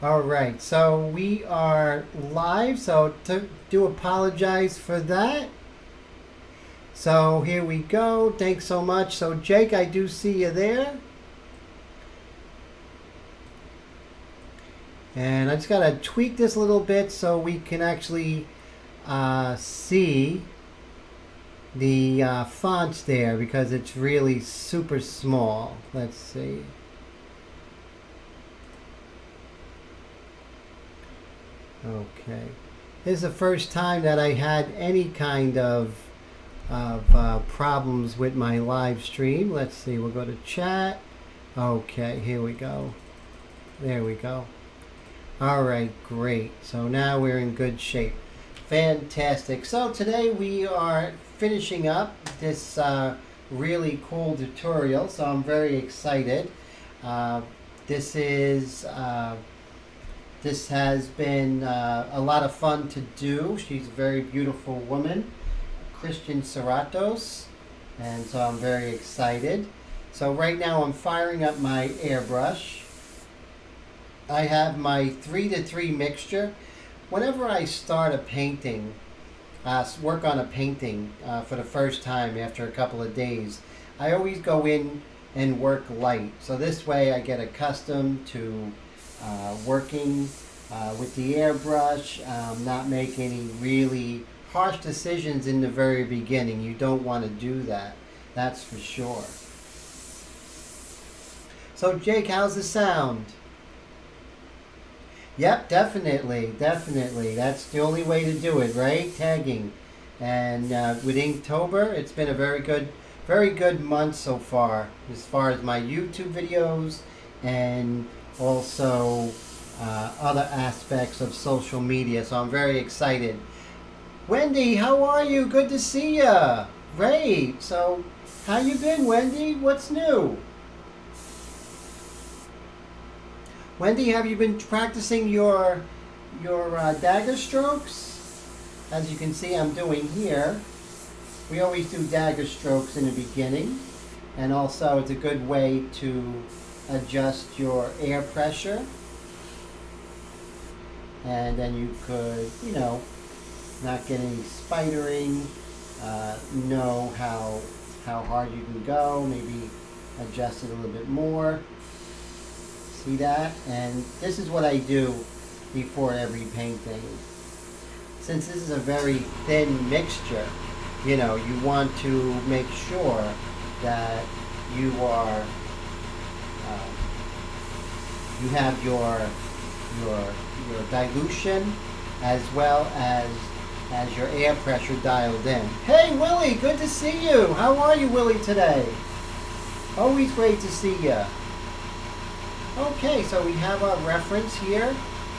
All right, so we are live, so do apologize for that. So here we go. Thanks so much. So Jake, I do see you there. And I just got to tweak this a little bit so we can actually see the fonts there because it's really super small. Let's see. Okay. This is the first time that I had any kind of problems with my live stream. Let's see. We'll go to chat. Okay, here we go. There we go. All right, great. So now we're in good shape. Fantastic. So today we are finishing up this really cool tutorial. So I'm very excited. This has been a lot of fun to do. She's a very beautiful woman, Christian Serratos, and so I'm very excited. So right now I'm firing up my airbrush. I have my 3-to-3 mixture. Whenever I start a painting, work on a painting for the first time after a couple of days, I always go in and work light. So this way I get accustomed to working with the airbrush, not make any really harsh decisions in the very beginning. You don't want to do that, that's for sure. So Jake, how's the sound? Yep, definitely. That's the only way to do it, right? Tagging. And with Inktober, it's been a very good month so far as my YouTube videos and also other aspects of social media. So I'm very excited. Wendy, how are you? Good to see ya. Great. So, how you been, Wendy? What's new? Wendy, have you been practicing your dagger strokes? As you can see, I'm doing here. We always do dagger strokes in the beginning, and also it's a good way to adjust your air pressure. And then you could, not get any spidering, know how hard you can go, maybe adjust it a little bit more. See that? And this is what I do before every painting. Since this is a very thin mixture, you want to make sure that you are, you have your dilution as well as your air pressure dialed in. Hey Willie, good to see you. How are you, Willie, today? Always great to see you. Okay, so we have our reference here,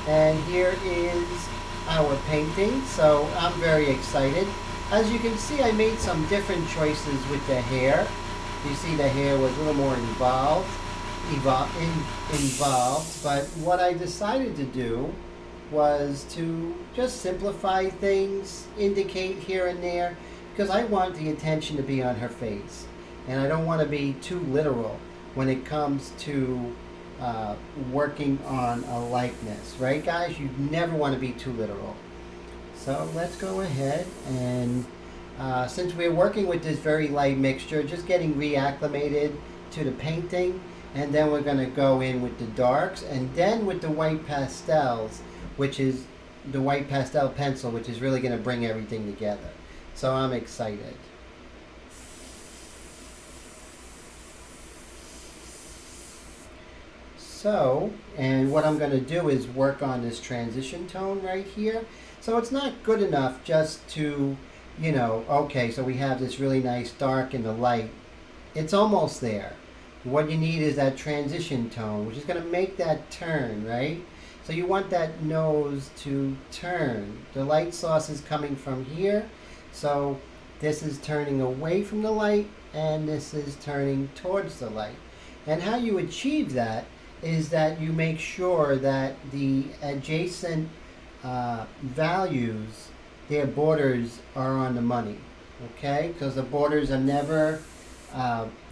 and here is our painting. So I'm very excited. As you can see, I made some different choices with the hair. You see the hair was a little more involved, but what I decided to do was to just simplify things, indicate here and there, because I want the attention to be on her face. And I don't want to be too literal when it comes to working on a likeness, right guys? You never want to be too literal. So let's go ahead and since we're working with this very light mixture, just getting reacclimated to the painting, and then we're going to go in with the darks and then with the white pastels, which is the white pastel pencil, which is really going to bring everything together. So I'm excited. So, and what I'm going to do is work on this transition tone right here. So it's not good enough just to, okay, so we have this really nice dark and the light. It's almost there. What you need is that transition tone, which is going to make that turn, right? So you want that nose to turn. The light source is coming from here. So this is turning away from the light, and this is turning towards the light. And how you achieve that is that you make sure that the adjacent values, their borders are on the money, okay? Because the borders are never,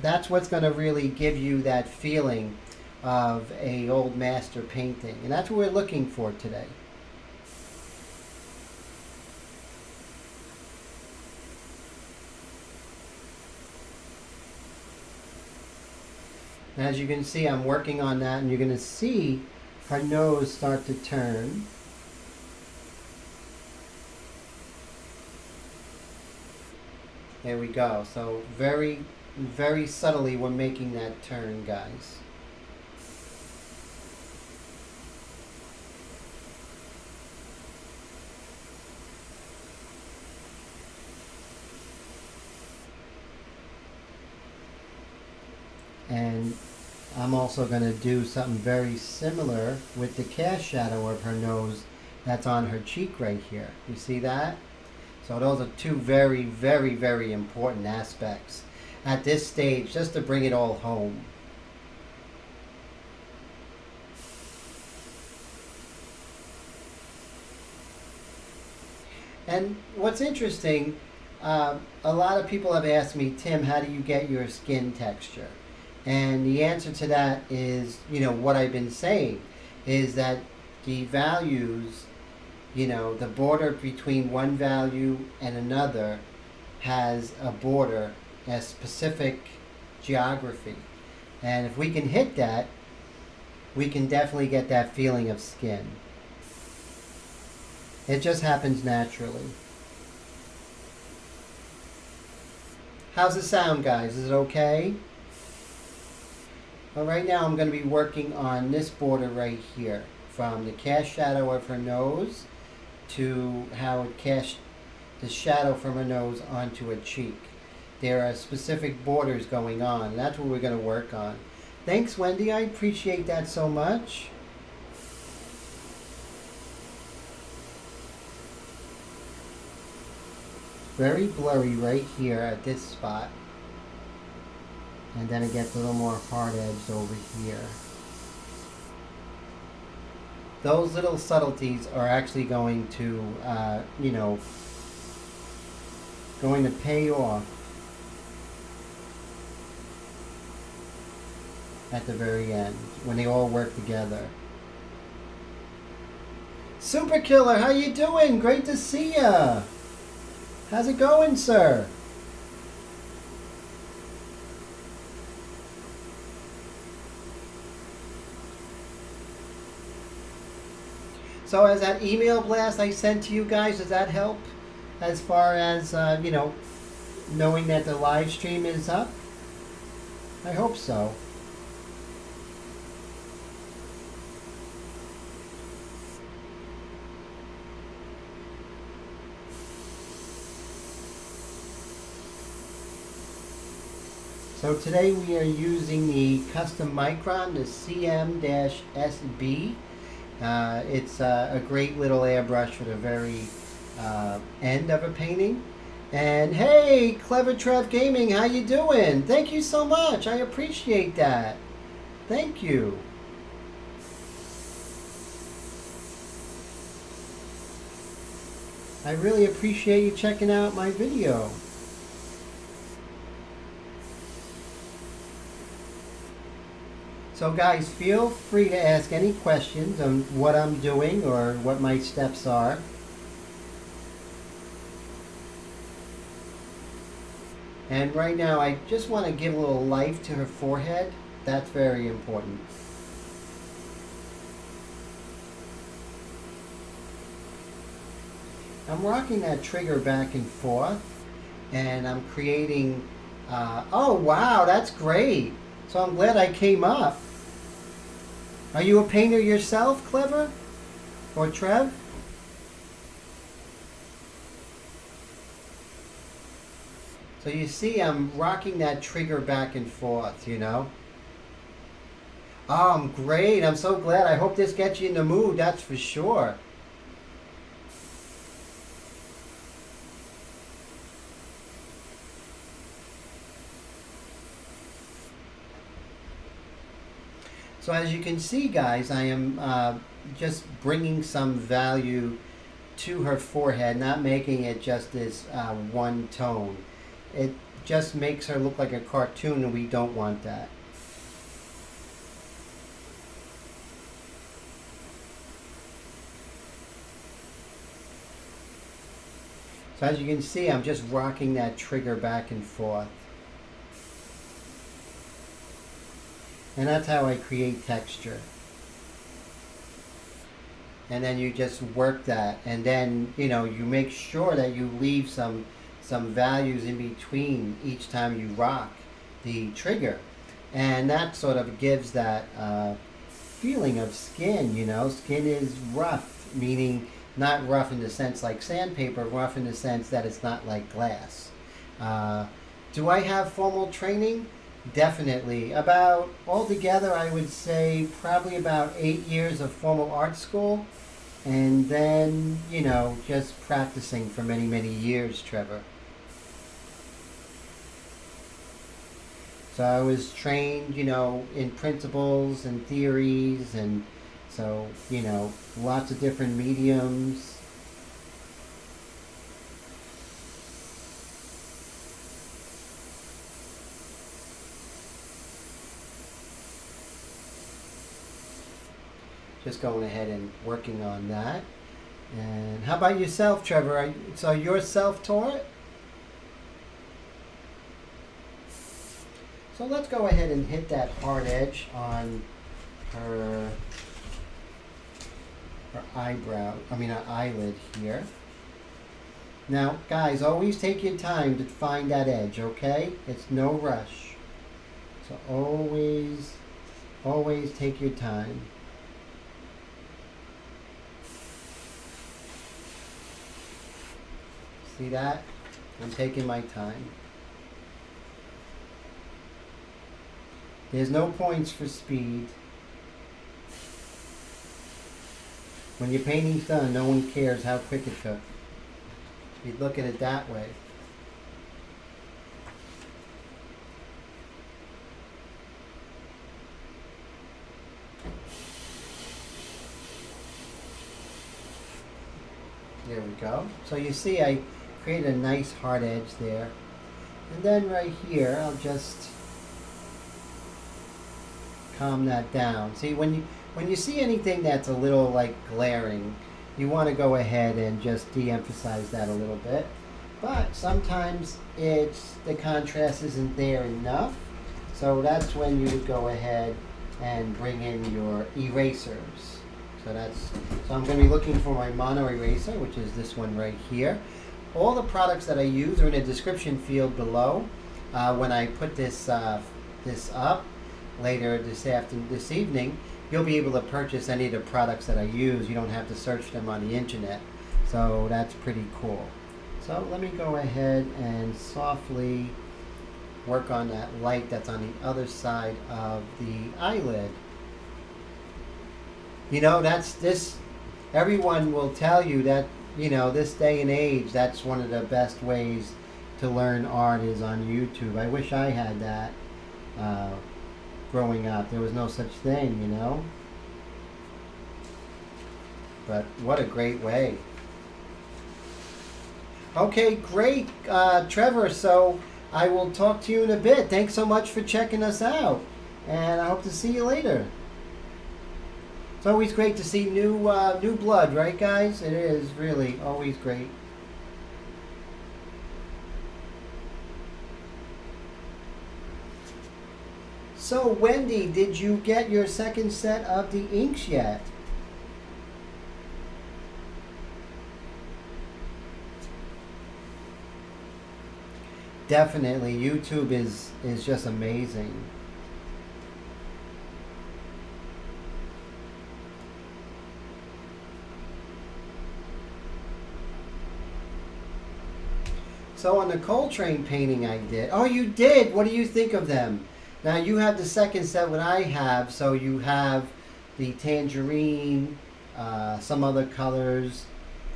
that's what's going to really give you that feeling of a old master painting. And that's what we're looking for today. And as you can see, I'm working on that, and you're going to see her nose start to turn. There we go. So very, very subtly we're making that turn, guys. And I'm also going to do something very similar with the cast shadow of her nose that's on her cheek right here. You see that? So those are two very, very, very important aspects at this stage, just to bring it all home. And what's interesting, a lot of people have asked me, Tim, how do you get your skin texture? And the answer to that is, what I've been saying is that the values, the border between one value and another has a border, a specific geography. And if we can hit that, we can definitely get that feeling of skin. It just happens naturally. How's the sound, guys? Is it okay? Well, right now I'm going to be working on this border right here, from the cast shadow of her nose to how it casts the shadow from her nose onto her cheek. There are specific borders going on, and that's what we're going to work on. Thanks, Wendy. I appreciate that so much. Very blurry right here at this spot. And then it gets a little more hard-edged over here. Those little subtleties are actually going to, going to pay off at the very end when they all work together. Super Killer, how you doing? Great to see ya. How's it going, sir? So as that email blast I sent to you guys, does that help as far as, knowing that the live stream is up? I hope so. So today we are using the custom micron, the CM-SB. It's a great little airbrush for the very end of a painting. And hey, Clever Trev Gaming, how you doing? Thank you so much. I appreciate that. Thank you. I really appreciate you checking out my video. So guys, feel free to ask any questions on what I'm doing or what my steps are. And right now I just want to give a little life to her forehead. That's very important. I'm rocking that trigger back and forth, and I'm creating, oh wow, that's great. So I'm glad I came up. Are you a painter yourself, Clever? Or Trev? So you see I'm rocking that trigger back and forth, Oh, I'm great. I'm so glad. I hope this gets you in the mood, that's for sure. So as you can see, guys, I am just bringing some value to her forehead, not making it just this one tone. It just makes her look like a cartoon, and we don't want that. So as you can see, I'm just rocking that trigger back and forth. And that's how I create texture. And then you just work that, and then you make sure that you leave some values in between each time you rock the trigger, and that sort of gives that feeling of skin. Skin is rough, meaning not rough in the sense like sandpaper, rough in the sense that it's not like glass. Do I have formal training? Definitely. About altogether, I would say probably about 8 years of formal art school. And then, just practicing for many, many years, Trevor. So I was trained, in principles and theories, and so, lots of different mediums. Just going ahead and working on that. And how about yourself, Trevor? So you're self-taught? So let's go ahead and hit that hard edge on her eyelid here. Now, guys, always take your time to find that edge, okay? It's no rush. So always take your time. See that? I'm taking my time. There's no points for speed. When your painting's done, no one cares how quick it took. You look at it that way. There we go. So you see I create a nice hard edge there. And then right here, I'll just calm that down. See, when you see anything that's a little like glaring, you want to go ahead and just de-emphasize that a little bit. But sometimes the contrast isn't there enough. So that's when you would go ahead and bring in your erasers. So I'm going to be looking for my mono eraser, which is this one right here. All the products that I use are in the description field below. When I put this up later this evening, you'll be able to purchase any of the products that I use. You don't have to search them on the internet. So that's pretty cool. So let me go ahead and softly work on that light that's on the other side of the eyelid. Everyone will tell you that, this day and age, that's one of the best ways to learn art is on YouTube. I wish I had that growing up. There was no such thing, But what a great way. Okay, great, Trevor. So I will talk to you in a bit. Thanks so much for checking us out. And I hope to see you later. It's always great to see new blood, right, guys? It is really always great. So, Wendy, did you get your second set of the inks yet? Definitely, YouTube is just amazing. So on the Coltrane painting I did. Oh, you did? What do you think of them? Now you have the second set what I have, so you have the tangerine, some other colors,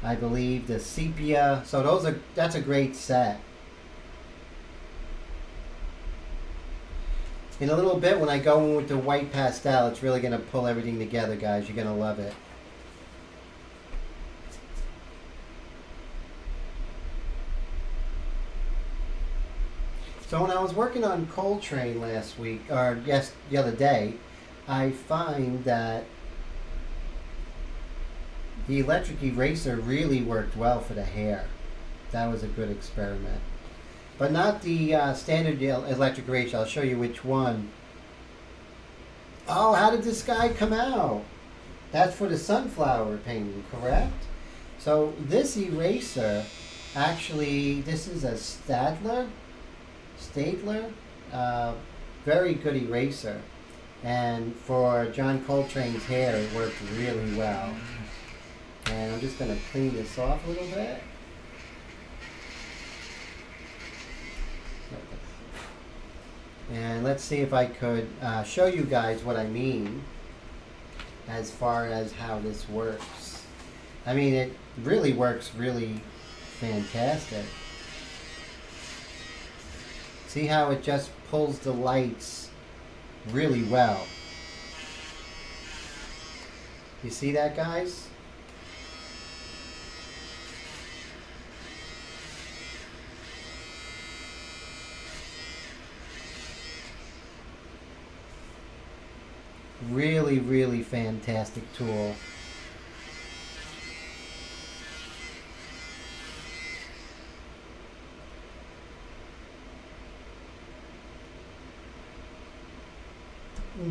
I believe, the sepia. So that's a great set. In a little bit when I go in with the white pastel, it's really going to pull everything together, guys. You're going to love it. So when I was working on Coltrane last week, or the other day, I find that the electric eraser really worked well for the hair. That was a good experiment. But not the standard electric eraser. I'll show you which one. Oh, how did this guy come out? That's for the sunflower painting, correct? So this eraser, actually, this is a Stadler, very good eraser. And for John Coltrane's hair, it worked really well. And I'm just going to clean this off a little bit. And let's see if I could show you guys what I mean as far as how this works. I mean, it really works really fantastic. See how it just pulls the lights really well. You see that, guys? Really, really fantastic tool.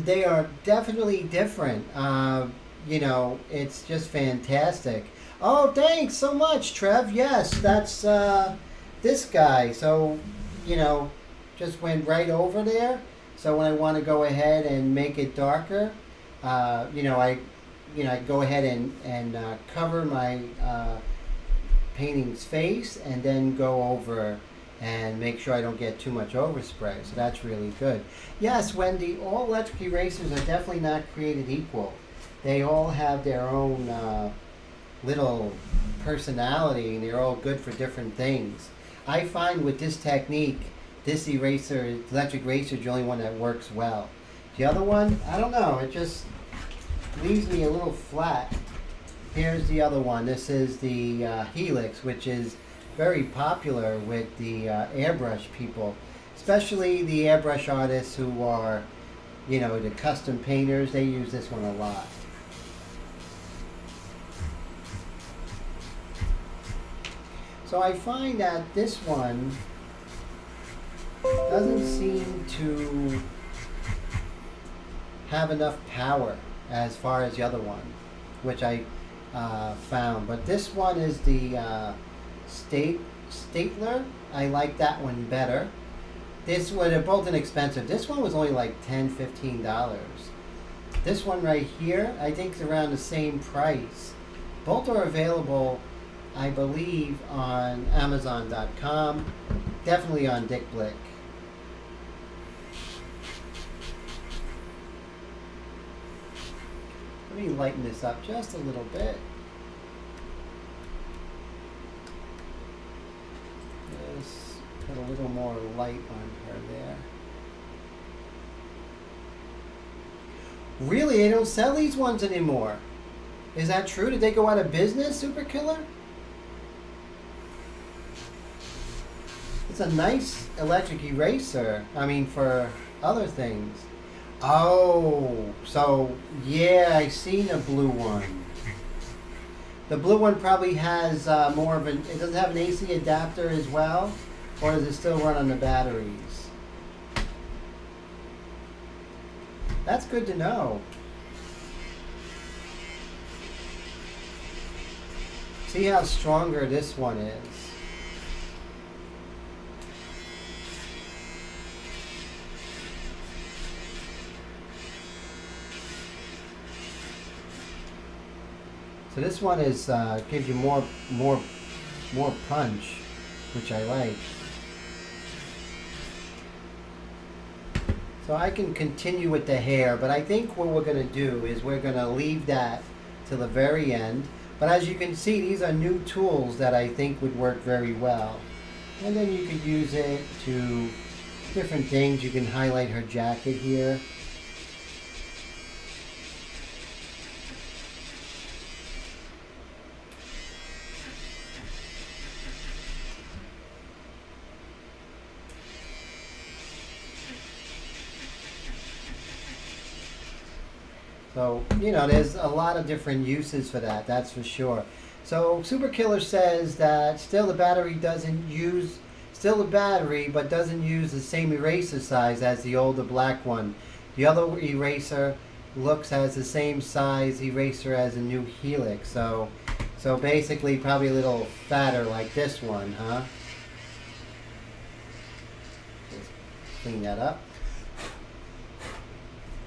They are definitely different. You know, it's just fantastic. Oh, thanks so much, Trev. Yes, that's this guy. So, you know, just went right over there. So when I want to go ahead and make it darker, I go ahead and cover my painting's face and then go over and make sure I don't get too much overspray. So that's really good. Yes, Wendy, all electric erasers are definitely not created equal. They all have their own little personality, and they're all good for different things. I find with this technique, this eraser, electric eraser, is the only one that works well. The other one, I don't know, it just leaves me a little flat. Here's the other one. This is the Helix, which is very popular with the airbrush people, especially the airbrush artists who are, you know, the custom painters. They use this one a lot. So I find that this one doesn't seem to have enough power as far as the other one, which I found. But this one is the Stapler. I like that one better. This one, they're both inexpensive. This one was only like $10, $15. This one right here, I think is around the same price. Both are available, I believe, on Amazon.com. Definitely on Dick Blick. Let me lighten this up just a little bit. Just put a little more light on her there. Really, they don't sell these ones anymore. Is that true? Did they go out of business, Super Killer? It's a nice electric eraser. I mean, for other things. Oh, so yeah, I seen a blue one. The blue one probably has more of an, it doesn't have an AC adapter as well, or does it still run on the batteries? That's good to know. See how stronger this one is. So this one is gives you more punch, which I like. So I can continue with the hair, but I think what we're going to do is we're going to leave that to the very end. But as you can see, these are new tools that I think would work very well. And then you could use it to different things. You can highlight her jacket here. So, you know, there's a lot of different uses for that, that's for sure. So Super Killer says that still the battery, but doesn't use the same eraser size as the older black one. The other eraser has the same size eraser as a new Helix. So basically probably a little fatter like this one, huh? Just clean that up.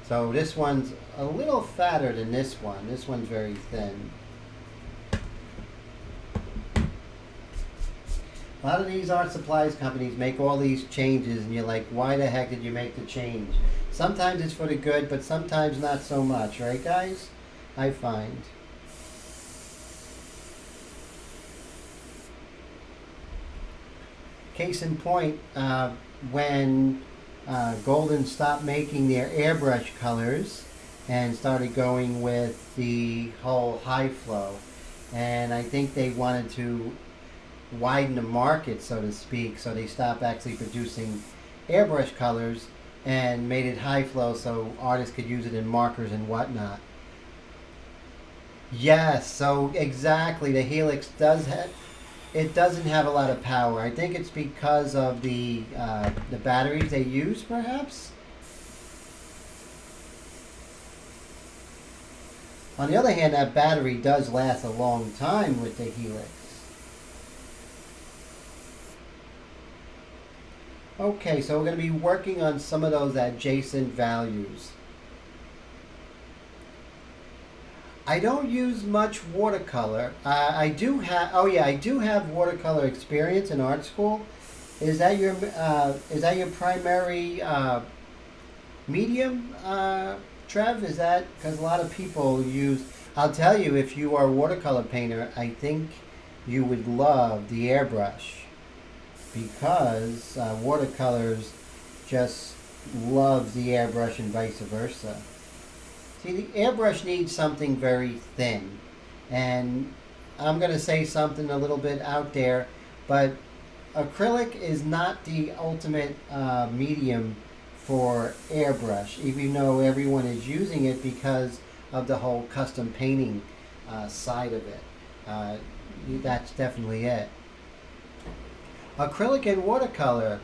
So this one's a little fatter than this one. This one's very thin. A lot of these art supplies companies make all these changes and you're like, why the heck did you make the change? Sometimes it's for the good, but sometimes not so much, right guys? I find. Case in point, when Golden stopped making their airbrush colors and started going with the whole high flow. And I think they wanted to widen the market, so to speak, so they stopped actually producing airbrush colors and made it high flow so artists could use it in markers and whatnot. Yes, so exactly, the Helix doesn't have a lot of power. I think it's because of the batteries they use, perhaps. On the other hand, that battery does last a long time with the Helix. Okay, so we're going to be working on some of those adjacent values. I don't use much watercolor. I do have watercolor experience in art school. Is that your primary medium, Trev? Is that because a lot of people use? I'll tell you, if you are a watercolor painter, I think you would love the airbrush because watercolors just love the airbrush and vice versa. See, the airbrush needs something very thin, and I'm going to say something a little bit out there, but acrylic is not the ultimate medium for airbrush, even though everyone is using it because of the whole custom painting side of it. That's definitely it. Acrylic and watercolor.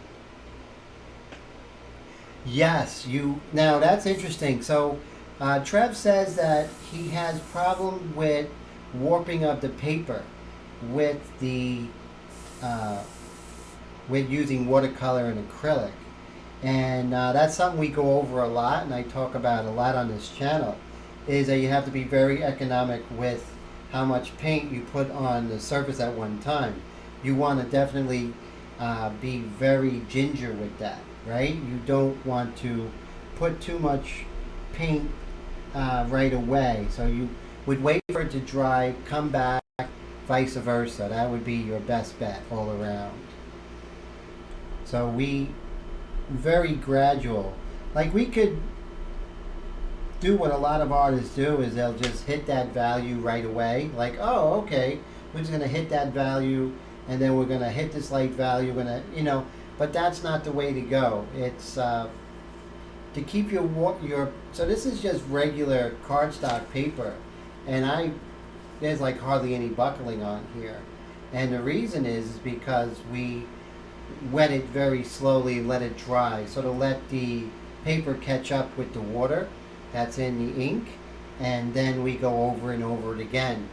Yes, now that's interesting. So Trev says that he has problem with warping of the paper with the with using watercolor and acrylic, and that's something we go over a lot, and I talk about a lot on this channel. Is that you have to be very economic with how much paint you put on the surface at one time. You want to definitely be very ginger with that, right? You don't want to put too much paint right away. So you would wait for it to dry, come back, vice versa. That would be your best bet all around. So very gradual. Like we could do what a lot of artists do is they'll just hit that value right away. Like, oh, okay, we're just going to hit that value and then we're going to hit this light value, but that's not the way to go. It's to keep so this is just regular cardstock paper, and there's like hardly any buckling on here, and the reason is because we wet it very slowly, let it dry, so to let the paper catch up with the water that's in the ink, and then we go over and over it again,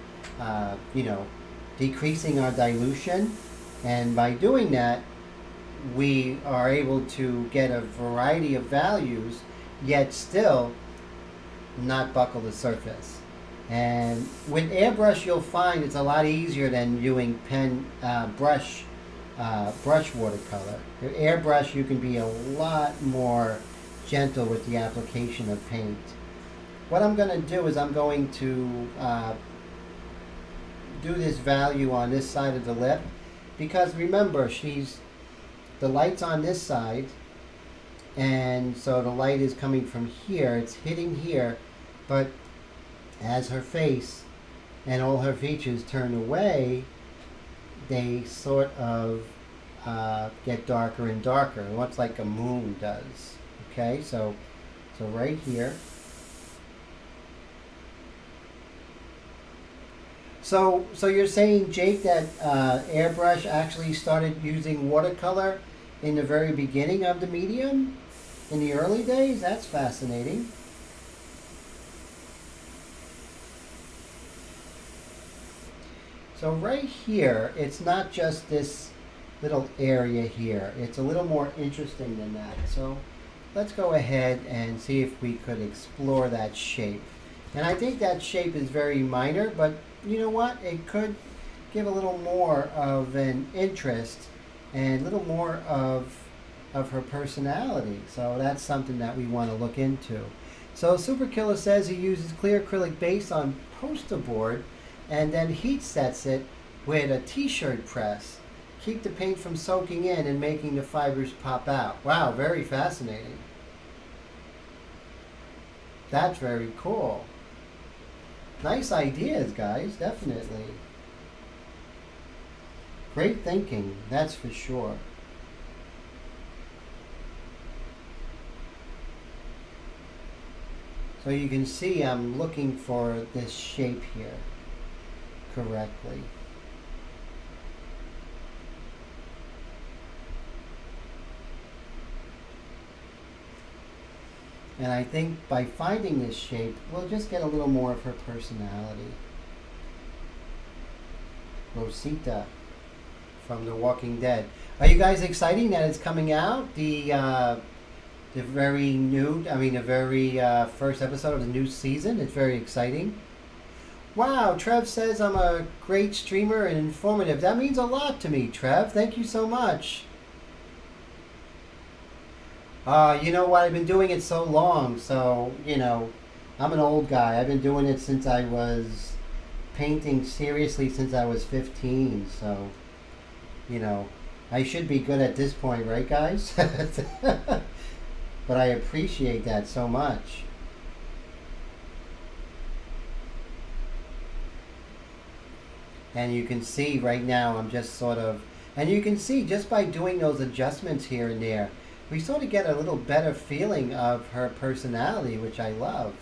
decreasing our dilution, and by doing that we are able to get a variety of values yet still not buckle the surface. And with airbrush you'll find it's a lot easier than doing brush watercolor. With airbrush you can be a lot more gentle with the application of paint. What I'm going to do is I'm going to do this value on this side of the lip, because remember the light's on this side, and so the light is coming from here, it's hitting here, but as her face and all her features turn away, they sort of get darker and darker, much like a moon does. Okay, so right here. So you're saying, Jake, that Airbrush actually started using watercolor in the very beginning of the medium, in the early days? That's fascinating. So right here, it's not just this little area here. It's a little more interesting than that. So let's go ahead and see if we could explore that shape. And I think that shape is very minor, but you know what? It could give a little more of an interest and a little more of her personality. So that's something that we want to look into. So Super Killer says he uses clear acrylic base on poster board and then heat sets it with a t-shirt press. Keep the paint from soaking in and making the fibers pop out. Wow, very fascinating. That's very cool. Nice ideas, guys, definitely. Great thinking, that's for sure. So you can see I'm looking for this shape here correctly. And I think by finding this shape, we'll just get a little more of her personality. Rosita from The Walking Dead. Are you guys excited that it's coming out? The very new, the very first episode of the new season. It's very exciting. Wow, Trev says I'm a great streamer and informative. That means a lot to me, Trev. Thank you so much. You know what? I've been doing it so long, so, I'm an old guy. I've been doing it since I was painting seriously since I was 15, so, I should be good at this point, right, guys? But I appreciate that so much. And you can see right now I'm just and you can see just by doing those adjustments here and there, we sort of get a little better feeling of her personality, which I love.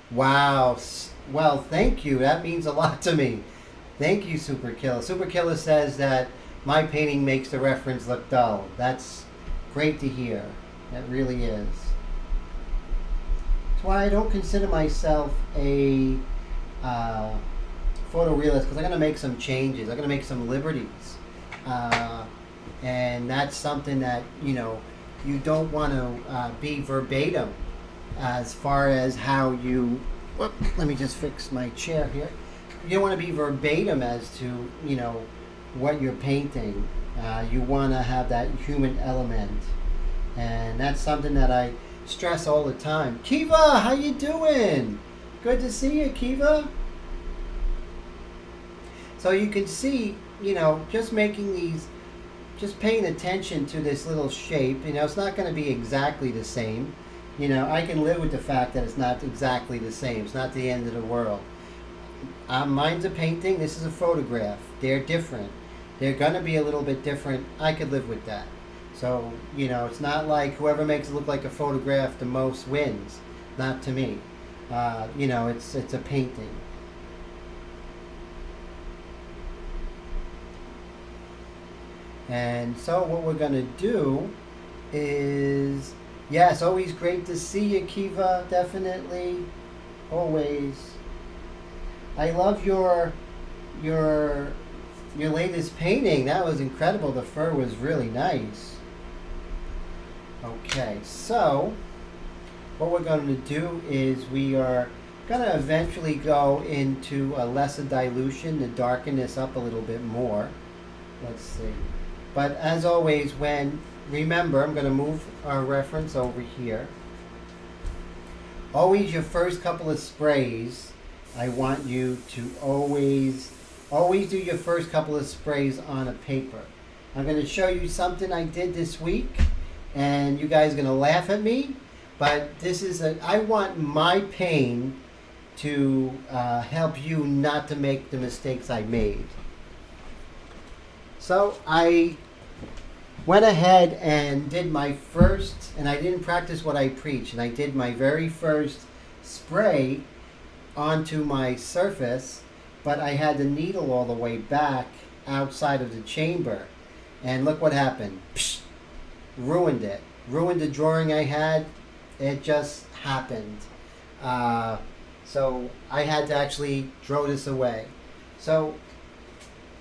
Wow. Well, thank you. That means a lot to me. Thank you, Super Killer. Super Killer says that my painting makes the reference look dull. That's great to hear. That really is. That's why I don't consider myself a photorealist, because I'm going to make some changes. I'm going to make some liberties. And that's something that, you don't want to be verbatim as far as how you... let me just fix my chair here. You don't want to be verbatim as to, what you're painting. You want to have that human element. And that's something that I stress all the time. Kiva, how you doing? Good to see you, Kiva. So you can see, just making these... just paying attention to this little shape. It's not going to be exactly the same. I can live with the fact that it's not exactly the same. It's not the end of the world. Mine's a painting. This is a photograph. They're different. They're going to be a little bit different. I could live with that. So, it's not like whoever makes it look like a photograph the most wins. Not to me. It's a painting. And so what we're going to do is, yes, always great to see you, Kiva, definitely, always. I love your latest painting. That was incredible. The fur was really nice. Okay, so what we're going to do is we are going to eventually go into a lesser dilution to darken this up a little bit more. Let's see. But as always, remember, I'm going to move our reference over here. Always your first couple of sprays, I want you to always do your first couple of sprays on a paper. I'm going to show you something I did this week, and you guys are going to laugh at me, but I want my pain to help you not to make the mistakes I made. So I went ahead and did my first, and I didn't practice what I preach, and I did my very first spray onto my surface, but I had the needle all the way back outside of the chamber. And look what happened. Psh, ruined it. Ruined the drawing I had. It just happened. So I had to actually throw this away. So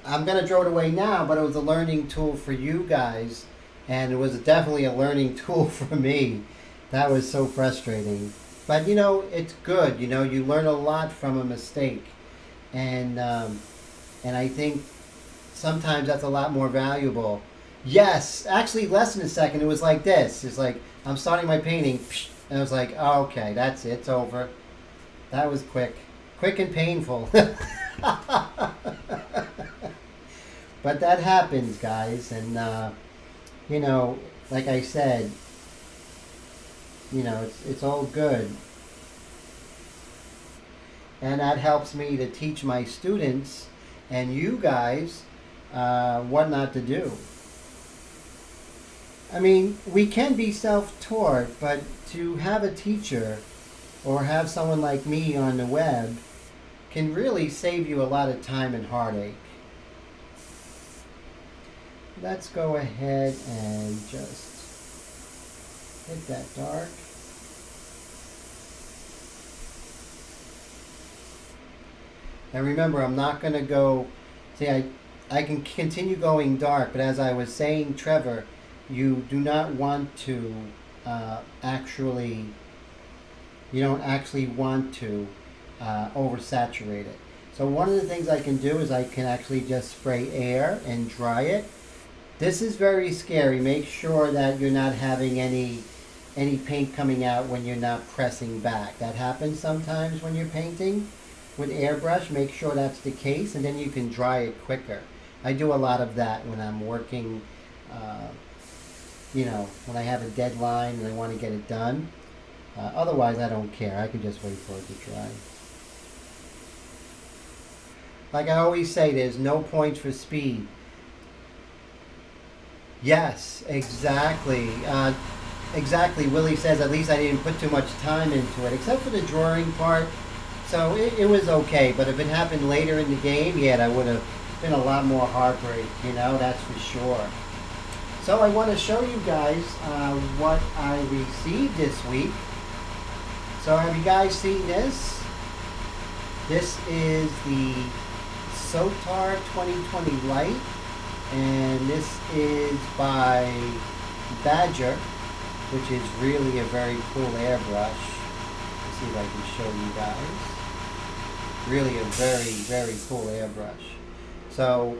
I'm going to throw it away now, but it was a learning tool for you guys. And it was definitely a learning tool for me. That was so frustrating. But you know, it's good. You know, you learn a lot from a mistake. And I think sometimes that's a lot more valuable. Yes, actually less than a second. It was like this. It's like I'm starting my painting, and I was like, oh, okay, that's it. It's over. That was quick and painful. But that happens, guys, and you know, like I said, you know, it's all good, and that helps me to teach my students and you guys what not to do. I mean, we can be self-taught, but to have a teacher or have someone like me on the web can really save you a lot of time and heartache. Let's go ahead and just hit that dark. And remember, I'm not going to go, see, I can continue going dark, but as I was saying, Trevor, you do not want to you don't actually want to oversaturate it. So one of the things I can do is I can actually just spray air and dry it. This is very scary. Make sure that you're not having any paint coming out when you're not pressing back. That happens sometimes when you're painting with airbrush. Make sure that's the case, and then you can dry it quicker. I do a lot of that when I'm working, you know, when I have a deadline and I want to get it done. Otherwise, I don't care. I can just wait for it to dry. Like I always say, there's no points for speed. Yes, exactly. Exactly. Willie says, at least I didn't put too much time into it, except for the drawing part. So it was okay. But if it happened later in the game, yeah, that would have been a lot more heartbreak, you know, that's for sure. So I want to show you guys what I received this week. So have you guys seen this? This is the Sotar 2020 Light, and this is by Badger, which is really a very cool airbrush. Let's see if I can show you guys. Really a very, very cool airbrush. So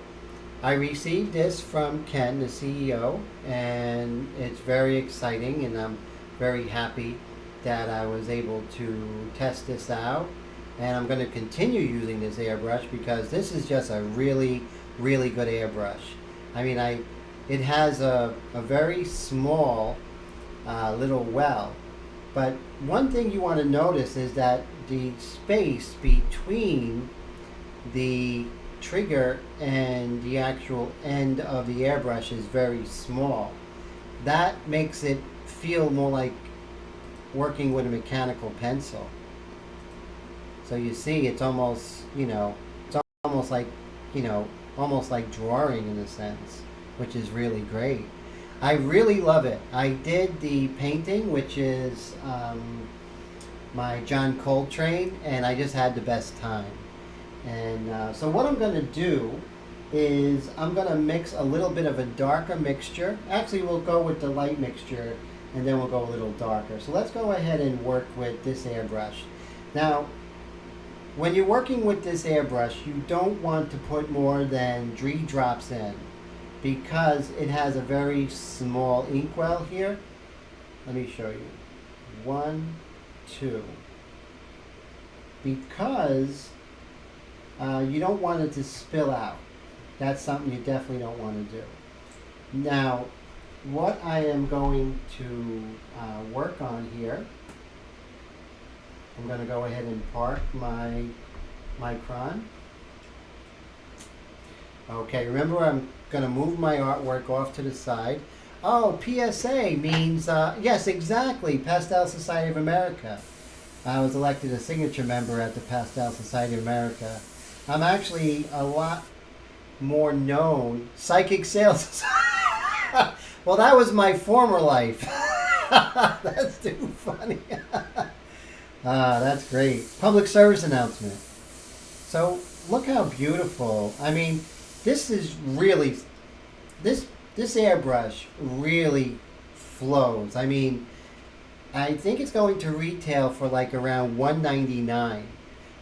I received this from Ken, the CEO, and it's very exciting, and I'm very happy that I was able to test this out. And I'm going to continue using this airbrush because this is just a really, really good airbrush. I mean, it has a very small little well. But one thing you want to notice is that the space between the trigger and the actual end of the airbrush is very small. That makes it feel more like working with a mechanical pencil. So you see, it's almost, you know, it's almost like, you know, almost like drawing in a sense, which is really great. I really love it. I did the painting, which is my John Coltrane, and I just had the best time. And so what I'm going to do is I'm going to mix a little bit of a darker mixture. Actually, we'll go with the light mixture, and then we'll go a little darker. So let's go ahead and work with this airbrush. Now, when you're working with this airbrush, you don't want to put more than 3 drops in because it has a very small inkwell here. Let me show you. 1, 2. Because you don't want it to spill out. That's something you definitely don't want to do. Now, what I am going to work on here, I'm going to go ahead and park my micron. Okay, remember I'm going to move my artwork off to the side. Oh, PSA means, yes, exactly, Pastel Society of America. I was elected a signature member at the Pastel Society of America. I'm actually a lot more known psychic sales. Well, that was my former life. That's too funny. That's great. Public service announcement. So look how beautiful. I mean, this is really this airbrush really flows. I mean, I think it's going to retail for like around $199.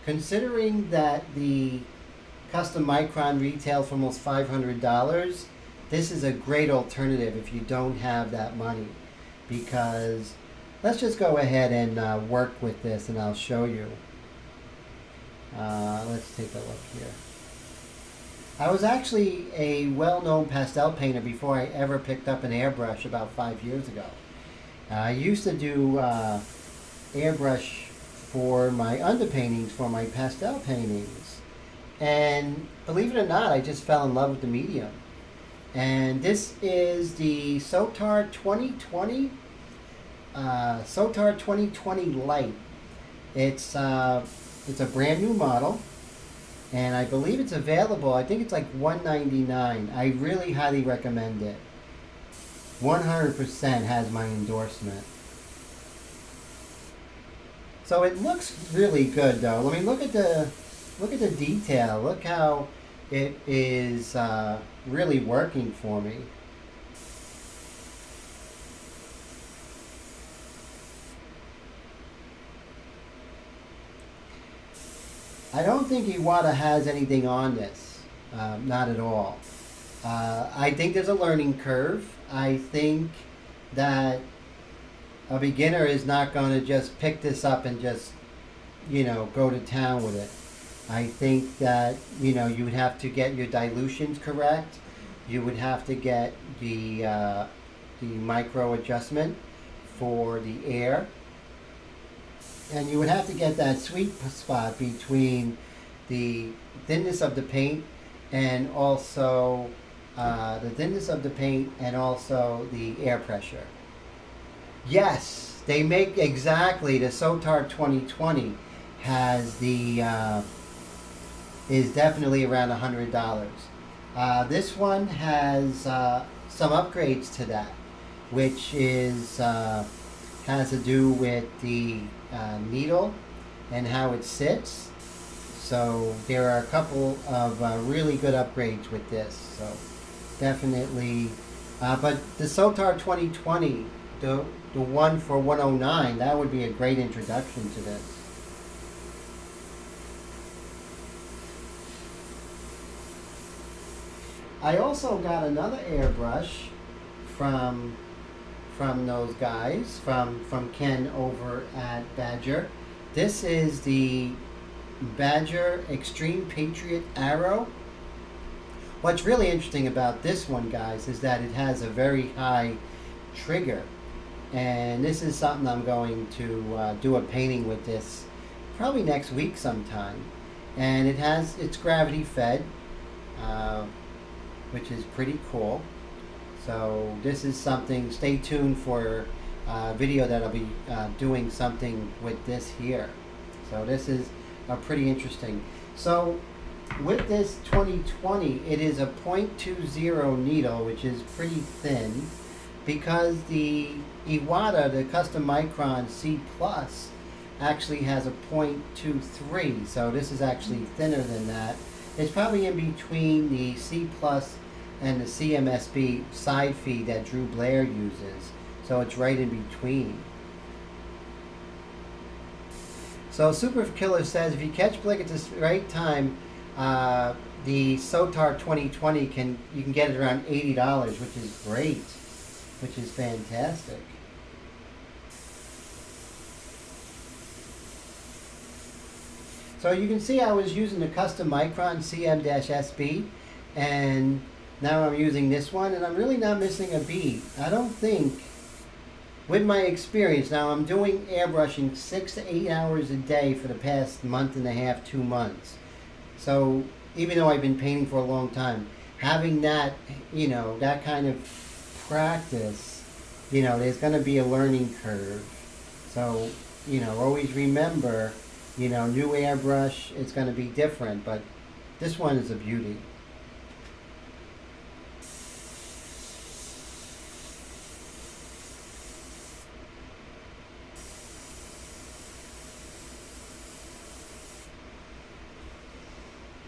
Considering that the custom micron retails for almost $500, this is a great alternative if you don't have that money. Because let's just go ahead and work with this, and I'll show you. Let's take a look here. I was actually a well-known pastel painter before I ever picked up an airbrush about 5 years ago. I used to do airbrush for my underpaintings, for my pastel paintings. And believe it or not, I just fell in love with the medium. And this is the Sotar 2020 Sotar 2020 Lite. It's a brand new model, and I believe it's available. I think it's like $199. I really highly recommend it. 100% has my endorsement. So it looks really good, though. I mean, look at the detail. Look how it is really working for me. I don't think Iwata has anything on this. Not at all. I think there's a learning curve. I think that a beginner is not going to just pick this up and just, go to town with it. I think that, you would have to get your dilutions correct. You would have to get the micro adjustment for the air. And you would have to get that sweet spot between the thinness of the paint and also the air pressure. Yes, they make exactly, the Sotar 2020 has is definitely around $100. This one has some upgrades to that, which has to do with the needle and how it sits. So there are a couple of really good upgrades with this. So definitely, but the Sotar 2020, the one for $109, that would be a great introduction to this. I also got another airbrush from those guys, from Ken over at Badger. This is the Badger Extreme Patriot Arrow. What's really interesting about this one, guys, is that it has a very high trigger. And this is something I'm going to do a painting with this probably next week sometime. And it's gravity fed, which is pretty cool. So this is something, stay tuned for a video that I'll be doing something with this here. So this is pretty interesting. So with this 2020, it is a .20 needle, which is pretty thin, because the Iwata, the custom micron C Plus, actually has a .23. So this is actually thinner than that. It's probably in between the C Plus and the CMSB side feed that Drew Blair uses. So it's right in between. So Super Killer says, if you catch Blick at the right time, the Sotar 2020 you can get it around $80, which is great, which is fantastic. So you can see I was using the custom micron CM-SB, and now I'm using this one, and I'm really not missing a beat. I don't think, with my experience, now I'm doing airbrushing 6 to 8 hours a day for the past month and a half, 2 months. So even though I've been painting for a long time, having that, that kind of practice, there's going to be a learning curve. So always remember, new airbrush, it's going to be different, but this one is a beauty.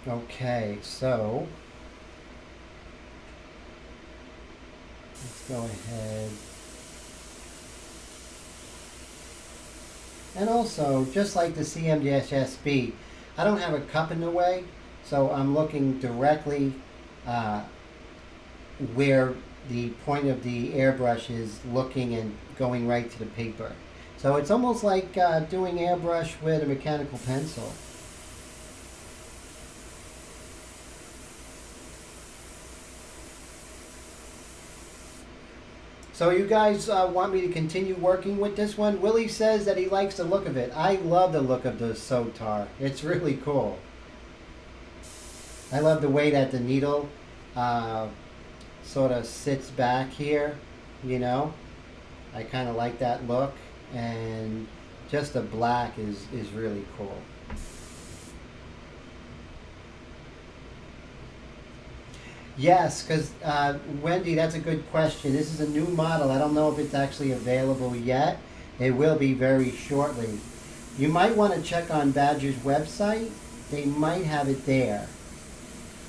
Okay, so let's go ahead. And also, just like the CM-SB, I don't have a cup in the way, so I'm looking directly where the point of the airbrush is looking and going right to the paper. So it's almost like doing airbrush with a mechanical pencil. So you guys want me to continue working with this one? Willie says that he likes the look of it. I love the look of the Sotar. It's really cool. I love the way that the needle sort of sits back here, I kind of like that look. And just the black is really cool. Yes, because Wendy, that's a good question. This is a new model. I don't know if it's actually available yet. It will be very shortly. You might want to check on Badger's website. They might have it there.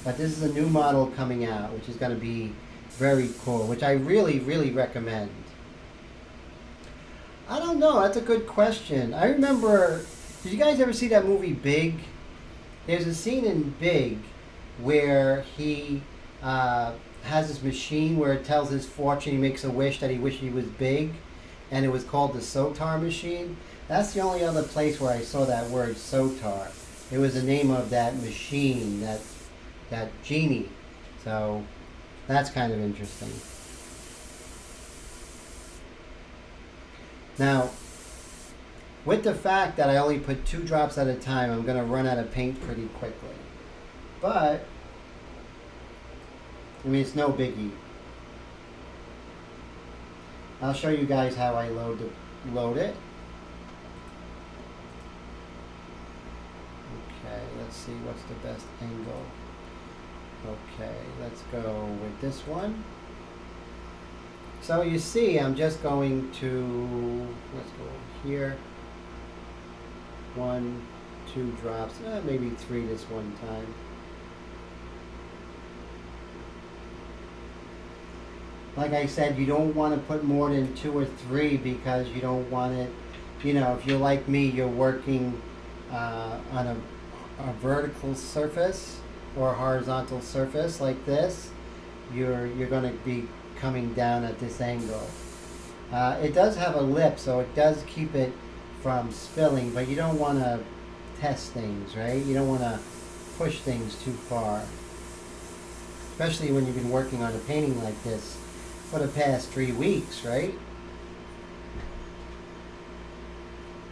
But this is a new model coming out, which is going to be very cool, which I really, really recommend. I don't know. That's a good question. I remember, did you guys ever see that movie Big? There's a scene in Big where he has this machine where it tells his fortune. He makes a wish that he wished he was big, and it was called the Sotar machine. That's the only other place where I saw that word Sotar. It was the name of that machine, that genie. So that's kind of interesting. Now, with the fact that I only put 2 drops at a time, I'm going to run out of paint pretty quickly. But I mean, it's no biggie. I'll show you guys how I load it. Okay, let's see what's the best angle. Okay, let's go with this one. So you see, I'm just going to, let's go here. 1, 2 drops, maybe 3 this one time. Like I said, you don't want to put more than 2 or 3 because you don't want it, if you're like me, you're working on a vertical surface or a horizontal surface like this, you're going to be coming down at this angle. It does have a lip, so it does keep it from spilling, but you don't want to test things, right? You don't want to push things too far, especially when you've been working on a painting like this for the past 3 weeks, right?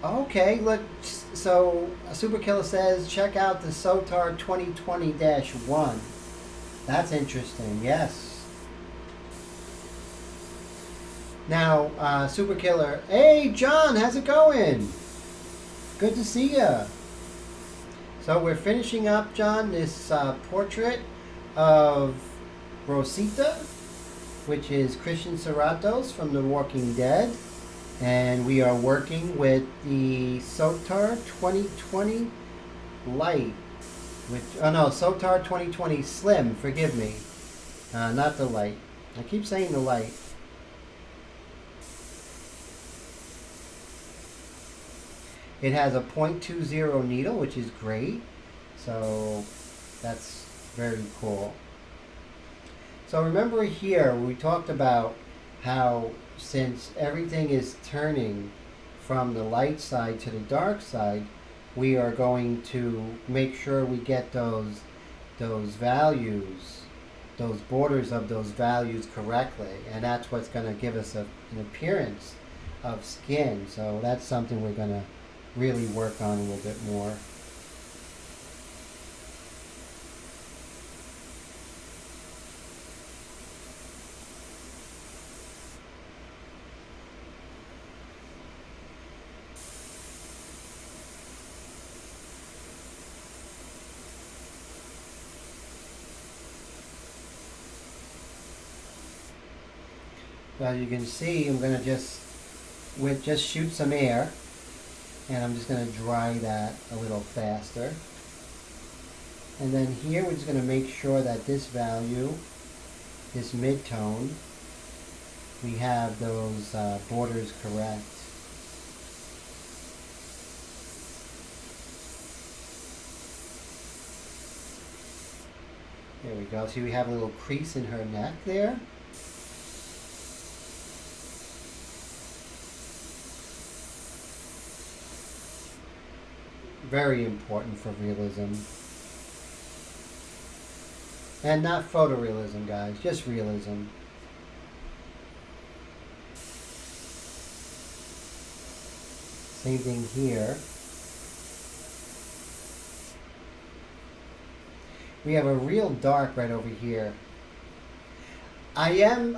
Okay, look, so Superkiller says, check out the Sotar 2020-1. That's interesting, yes. Now, Superkiller, hey John, how's it going? Good to see ya. So we're finishing up, John, this portrait of Rosita, which is Christian Serratos from The Walking Dead. And we are working with the Sotar 2020 Light. Sotar 2020 Slim, forgive me. Not the Light. I keep saying the Light. It has a .20 needle, which is great. So that's very cool. So remember here, we talked about how since everything is turning from the light side to the dark side, we are going to make sure we get those values, those borders of those values correctly. And that's what's going to give us an appearance of skin. So that's something we're going to really work on a little bit more. So as you can see, I'm going to just shoot some air, and I'm just going to dry that a little faster. And then here we're just going to make sure that this value, this mid-tone, we have those borders correct. There we go. See, we have a little crease in her neck there. Very important for realism. And not photorealism, guys, just realism. Same thing here. We have a real dark right over here. I am,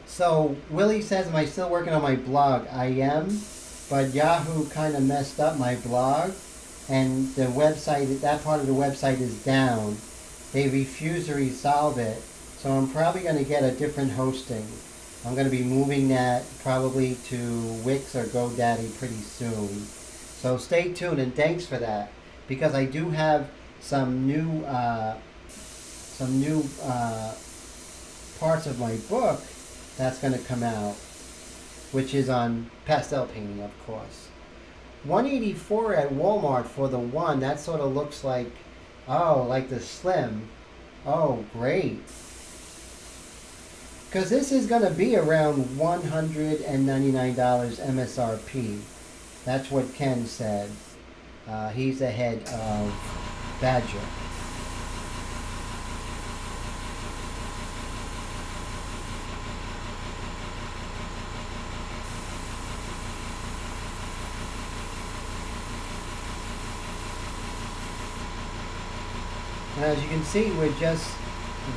so Willie says, am I still working on my blog? I am, but Yahoo kind of messed up my blog, and the website, that part of the website is down. They refuse to resolve it, so I'm probably going to get a different hosting. I'm going to be moving that probably to Wix or GoDaddy pretty soon. So stay tuned, and thanks for that, because I do have some new parts of my book that's going to come out, which is on pastel painting, of course. $184 at Walmart for the one. That sort of looks like, oh, like the slim. Oh, great. Because this is going to be around $199 MSRP. That's what Ken said. He's the head of Badger. And as you can see, we're just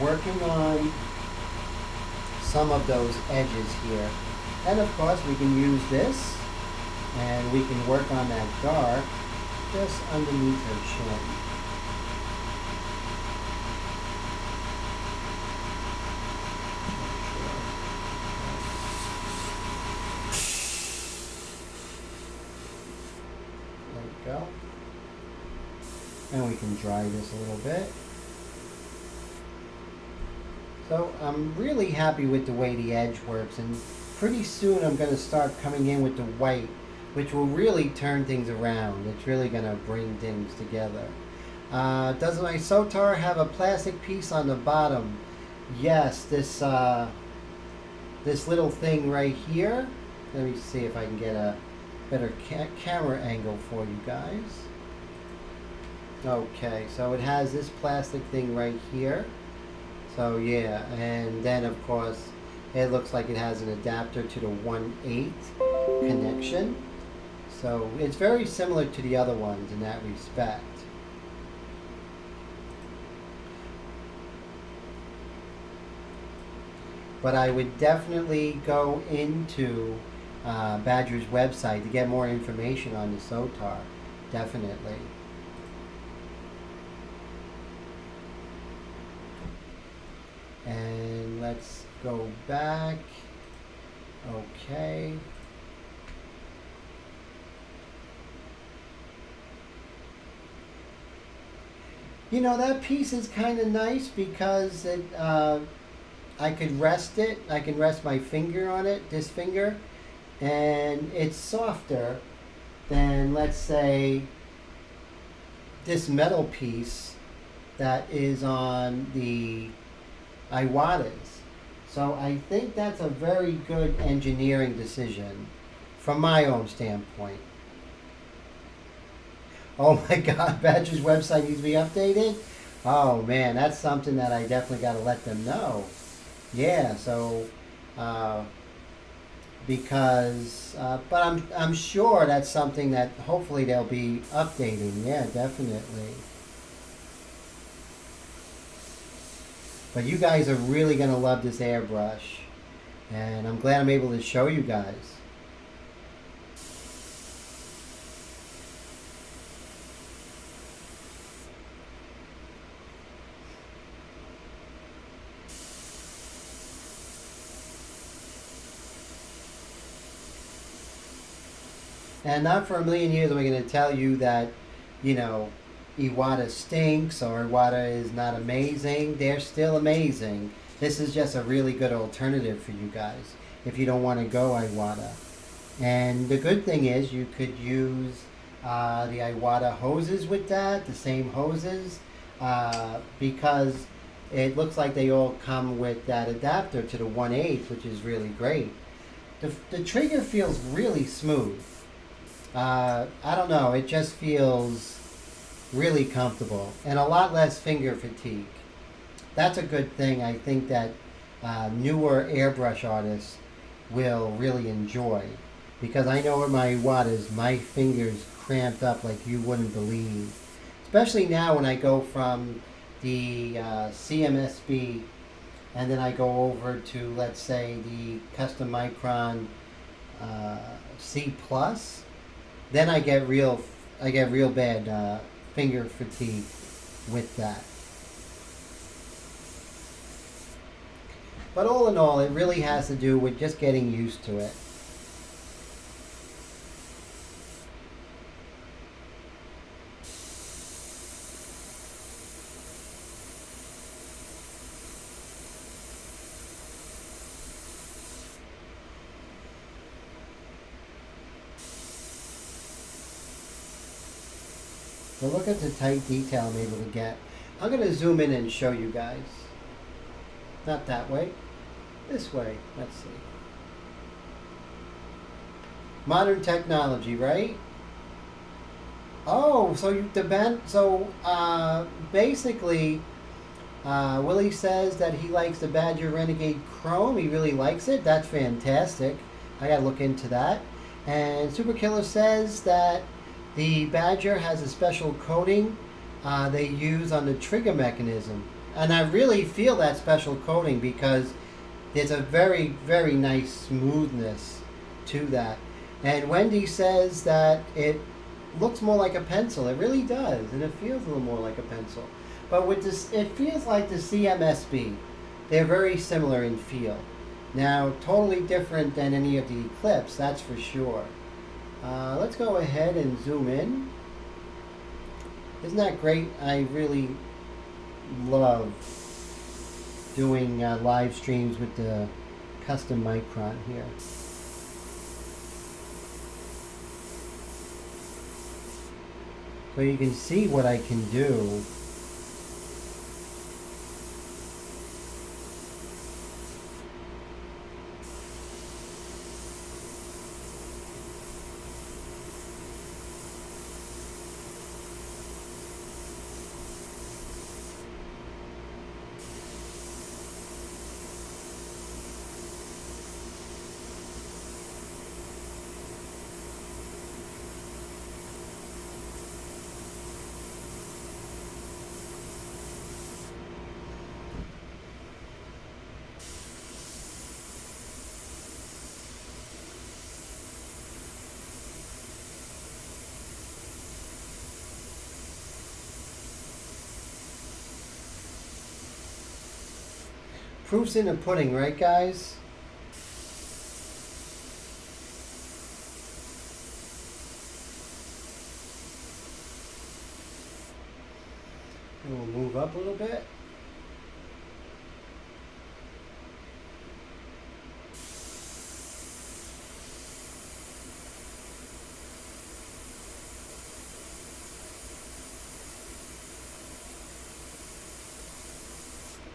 working on some of those edges here. And of course, we can use this, and we can work on that dark just underneath her chin. There we go. And we can dry this a little bit. So I'm really happy with the way the edge works, and pretty soon I'm going to start coming in with the white, which will really turn things around. It's really going to bring things together. Does my Sotar have a plastic piece on the bottom? Yes, this little thing right here. Let me see if I can get a better camera angle for you guys. Okay, so it has this plastic thing right here. So yeah, and then of course it looks like it has an adapter to the 1/8 connection. So it's very similar to the other ones in that respect. But I would definitely go into Badger's website to get more information on the Sotar. Definitely. And let's go back. Okay. You know, that piece is kind of nice because it, I could rest it. I can rest my finger on it, this finger, and it's softer than, let's say, this metal piece that is on the Iwatas. So I think that's a very good engineering decision from my own standpoint. Oh my God, Badger's website needs to be updated? Oh man, that's something that I definitely got to let them know. Yeah, so because but I'm sure that's something that hopefully they'll be updating. Yeah, definitely. But you guys are really going to love this airbrush. And I'm glad I'm able to show you guys. And not for a million years am I going to tell you that, you know, Iwata stinks or Iwata is not amazing. They're still amazing. This is just a really good alternative for you guys if you don't want to go Iwata. And the good thing is you could use the Iwata hoses with that, the same hoses, because it looks like they all come with that adapter to the 1/8, which is really great. The trigger feels really smooth. I don't know, it just feels really comfortable and a lot less finger fatigue. That's a good thing. I think that newer airbrush artists will really enjoy, because I know with my Iwatas, my fingers cramped up like you wouldn't believe. Especially now when I go from the CMSB and then I go over to, let's say, the custom micron C plus, then I get real bad finger fatigue with that. But all in all, it really has to do with just getting used to it. So look at the tight detail I'm able to get. I'm going to zoom in and show you guys. Not that way. This way. Let's see. Modern technology, right? Oh, so basically, Willie says that he likes the Badger Renegade Chrome. He really likes it. That's fantastic. I gotta look into that. And Super Killer says that the Badger has a special coating they use on the trigger mechanism. And I really feel that special coating because there's a very, very nice smoothness to that. And Wendy says that it looks more like a pencil. It really does. And it feels a little more like a pencil. But with this, it feels like the CMSB. They're very similar in feel. Now, totally different than any of the Eclipse, that's for sure. Let's go ahead and zoom in. Isn't that great? I really love doing live streams with the custom micron here. So you can see what I can do. Proof's in the pudding, right, guys? And we'll move up a little bit.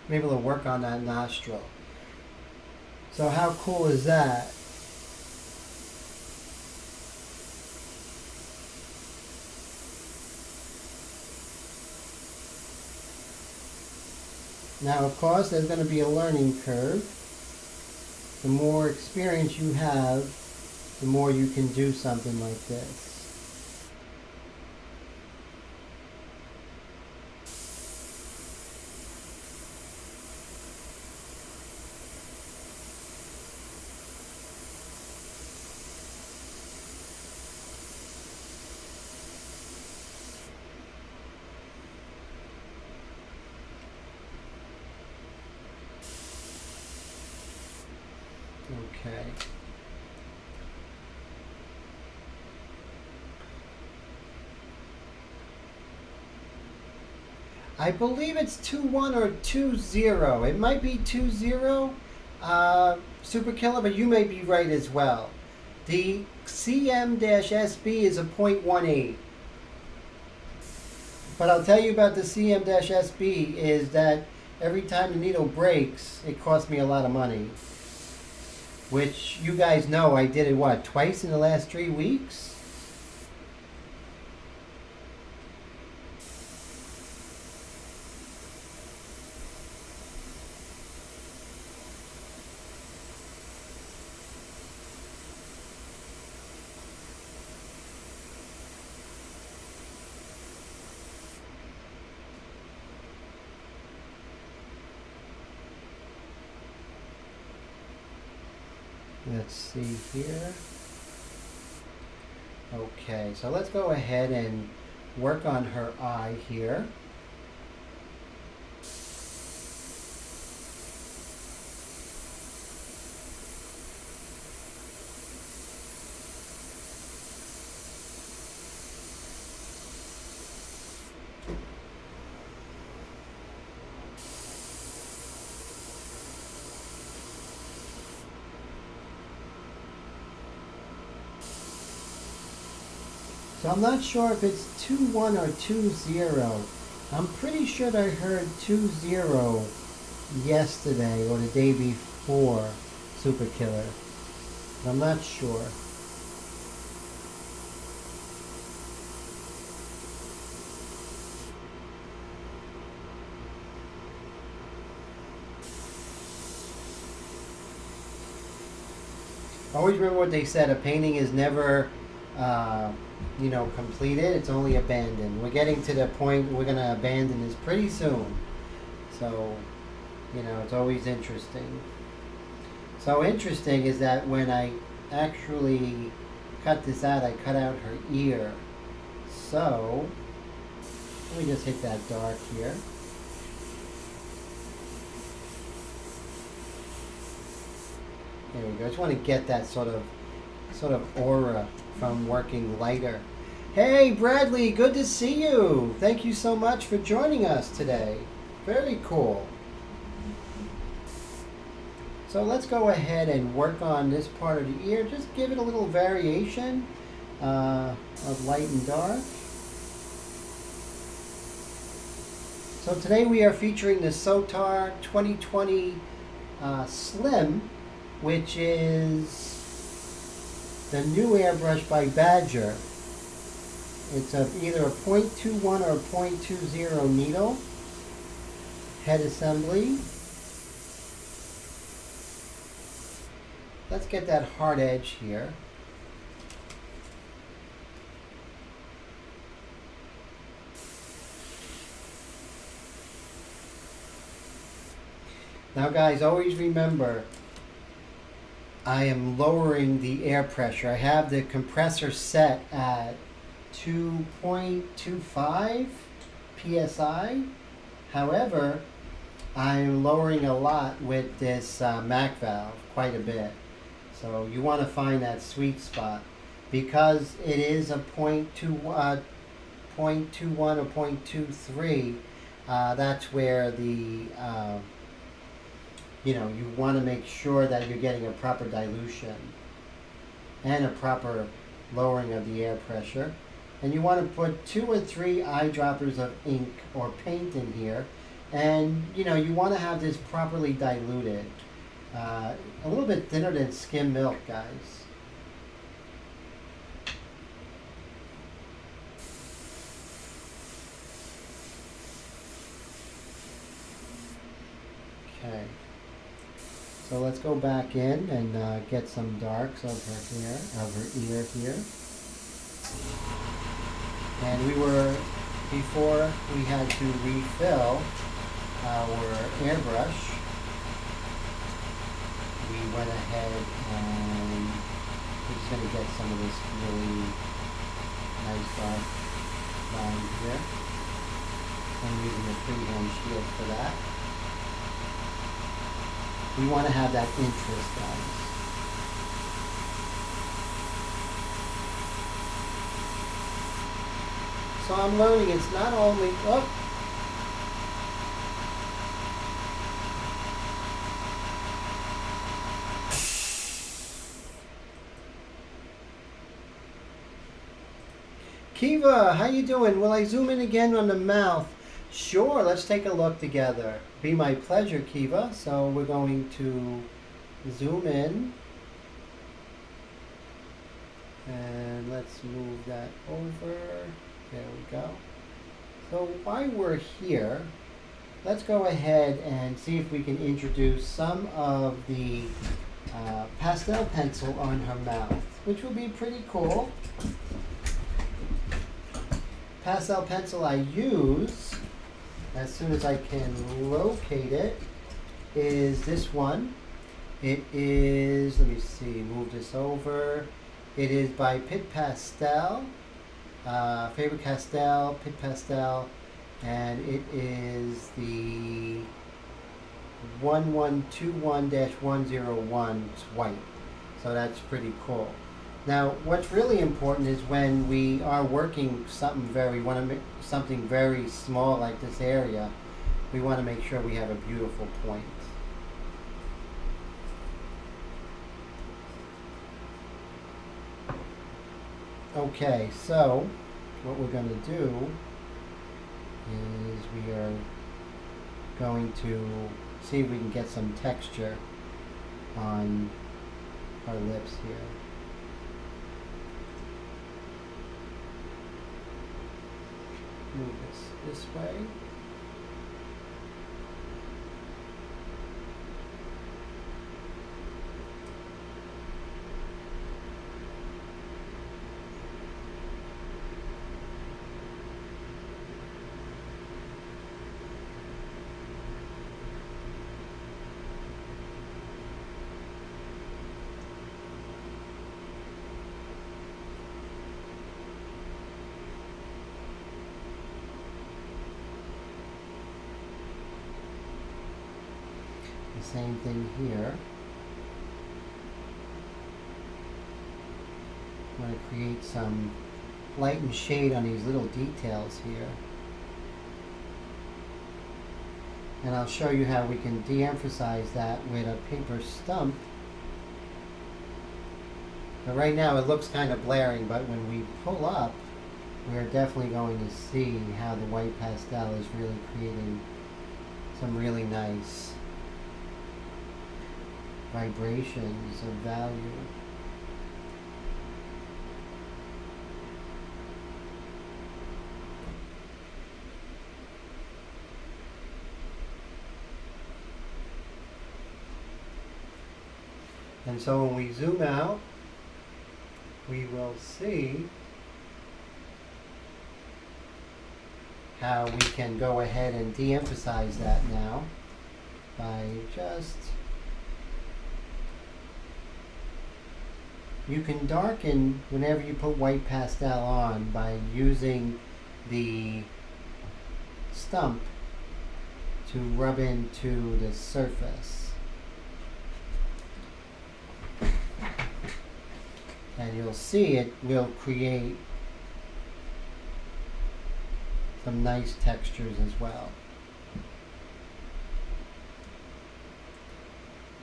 I'm able to work on that nostril. So how cool is that? Now, of course, there's going to be a learning curve. The more experience you have, the more you can do something like this. Okay. I believe it's 2-1 or 2-0. It might be 2-0, Super Killer, but you may be right as well. The CM-SB is a .18. But I'll tell you about the CM-SB is that every time the needle breaks, it costs me a lot of money. Which you guys know I did it, what, twice in the last 3 weeks? Let's see here. Okay, so let's go ahead and work on her eye here. So I'm not sure if it's 2-1 or 2-0. I'm pretty sure I heard 2-0 yesterday or the day before, Super Killer. But I'm not sure. Always remember what they said, a painting is never completed, it's only abandoned. We're getting to the point we're going to abandon this pretty soon. So, it's always interesting. So interesting is that when I actually cut this out, I cut out her ear. So, let me just hit that dark here. There we go. I just want to get that sort of aura from working lighter. Hey Bradley, good to see you. Thank you so much for joining us today. Very cool. So let's go ahead and work on this part of the ear. Just give it a little variation of light and dark. So today we are featuring the Sotar 2020 Slim, which is the new airbrush by Badger. It's either a .21 or a .20 needle. Head assembly. Let's get that hard edge here. Now guys, always remember, I am lowering the air pressure. I have the compressor set at 2.25 psi. However, I'm lowering a lot with this Mac valve, quite a bit. So you want to find that sweet spot. Because it is a .21 or .23, that's where the you want to make sure that you're getting a proper dilution and a proper lowering of the air pressure. And you want to put 2 or 3 eyedroppers of ink or paint in here. And you want to have this properly diluted. A little bit thinner than skim milk, guys. Okay. So let's go back in and get some darks of her ear here. And before we had to refill our airbrush, we went ahead and we're just going to get some of this really nice dark line here. I'm using a freehand shield for that. We want to have that interest, guys. So I'm learning it's not only, Kiva, how you doing? Will I zoom in again on the mouth? Sure, let's take a look together. Be my pleasure, Kiva. So we're going to zoom in. And let's move that over. There we go. So while we're here, let's go ahead and see if we can introduce some of the pastel pencil on her mouth, which will be pretty cool. Pastel pencil I use, as soon as I can locate it, is this one. It is, let me see, move this over. It is by Pit Pastel, Faber-Castell, Pit Pastel, and it is the 1121-101. It's white, so that's pretty cool. Now, what's really important is when we are working something something very small like this area, we want to make sure we have a beautiful point. Okay, so what we're going to do is we are going to see if we can get some texture on our lips here. Move this way. Same thing here. I'm going to create some light and shade on these little details here. And I'll show you how we can de-emphasize that with a paper stump. But right now it looks kind of blaring, but when we pull up, we're definitely going to see how the white pastel is really creating some really nice vibrations of value. And so when we zoom out, we will see how we can go ahead and de-emphasize that now by just, you can darken whenever you put white pastel on by using the stump to rub into the surface. And you'll see it will create some nice textures as well.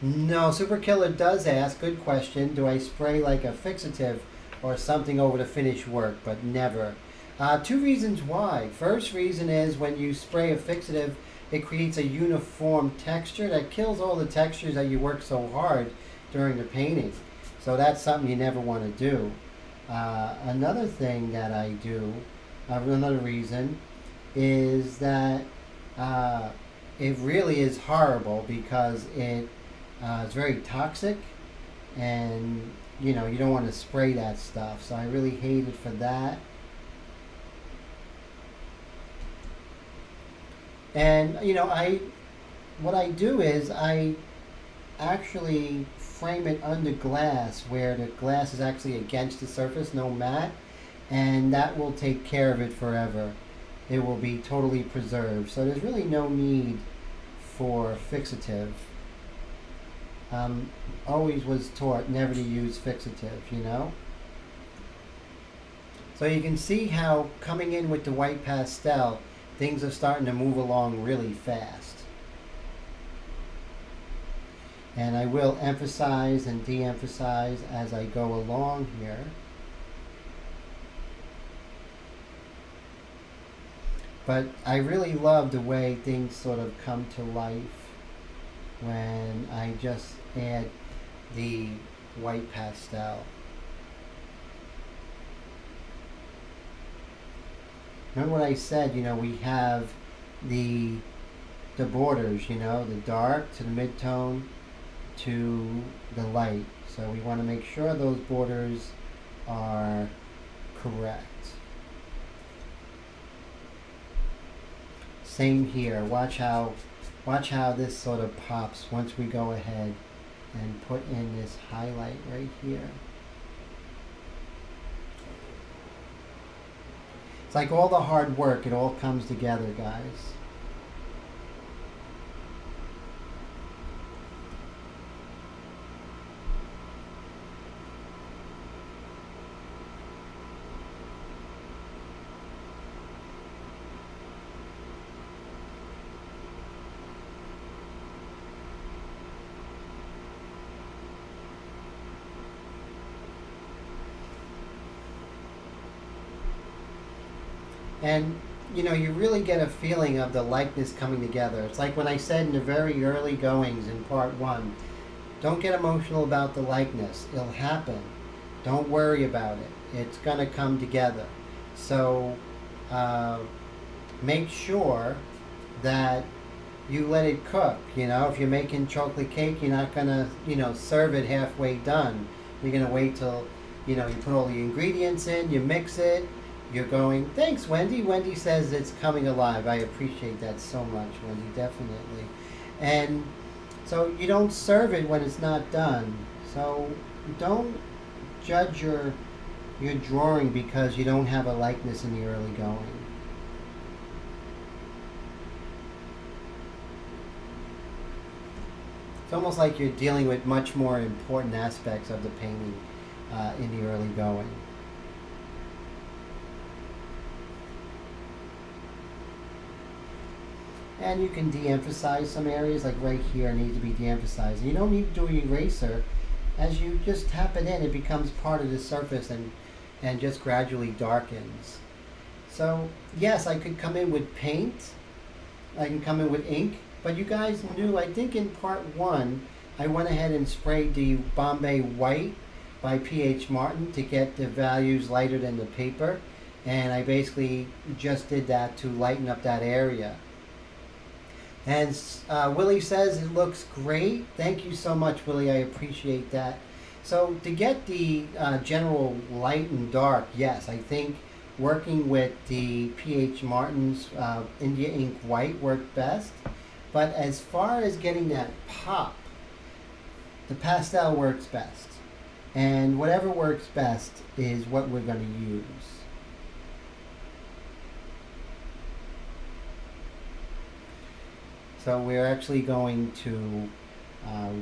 No, Super Killer does ask, good question, do I spray like a fixative or something over the finished work? But never. Two reasons why. First reason is when you spray a fixative, it creates a uniform texture that kills all the textures that you work so hard during the painting. So that's something you never want to do. Another thing that I do, another reason, is that it really is horrible because it's very toxic, and you don't want to spray that stuff. So I really hate it for that. And what I do is I actually frame it under glass where the glass is actually against the surface, no matte, and that will take care of it forever. It will be totally preserved. So there's really no need for fixative. Always was taught never to use fixative, So you can see how coming in with the white pastel, things are starting to move along really fast. And I will emphasize and de-emphasize as I go along here. But I really love the way things sort of come to life when I just add the white pastel. Remember what I said, we have the borders, the dark to the mid-tone to the light. So we want to make sure those borders are correct. Same here. Watch how this sort of pops once we go ahead and put in this highlight right here. It's like all the hard work, it all comes together, guys. And you really get a feeling of the likeness coming together. It's like when I said in the very early goings in part 1, don't get emotional about the likeness. It'll happen. Don't worry about it. It's going to come together. So make sure that you let it cook. If you're making chocolate cake, you're not going to, serve it halfway done. You're going to wait till, you put all the ingredients in, you mix it. You're going, thanks, Wendy. Wendy says it's coming alive. I appreciate that so much, Wendy, definitely. And so you don't serve it when it's not done. So don't judge your drawing because you don't have a likeness in the early going. It's almost like you're dealing with much more important aspects of the painting in the early going. And you can de-emphasize some areas, like right here need to be de-emphasized. You don't need to do an eraser. As you just tap it in, it becomes part of the surface and just gradually darkens. So yes, I could come in with paint. I can come in with ink. But you guys knew, I think in part 1, I went ahead and sprayed the Bombay White by P.H. Martin to get the values lighter than the paper. And I basically just did that to lighten up that area. And Willie says it looks great. Thank you so much, Willie. I appreciate that. So to get the general light and dark, yes, I think working with the P.H. Martin's India Ink White worked best. But as far as getting that pop, the pastel works best. And whatever works best is what we're going to use. So we're actually going to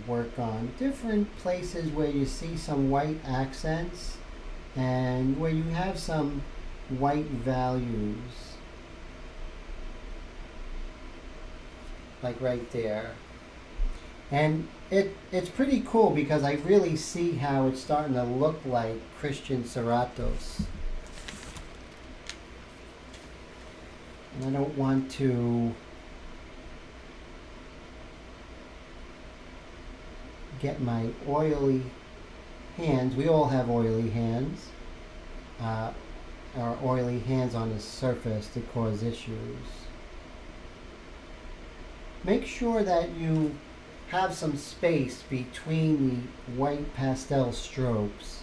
work on different places where you see some white accents and where you have some white values. Like right there. And it's pretty cool because I really see how it's starting to look like Christian Serratos. And I don't want to get my oily hands. We all have oily hands. Our oily hands on the surface to cause issues. Make sure that you have some space between the white pastel strokes.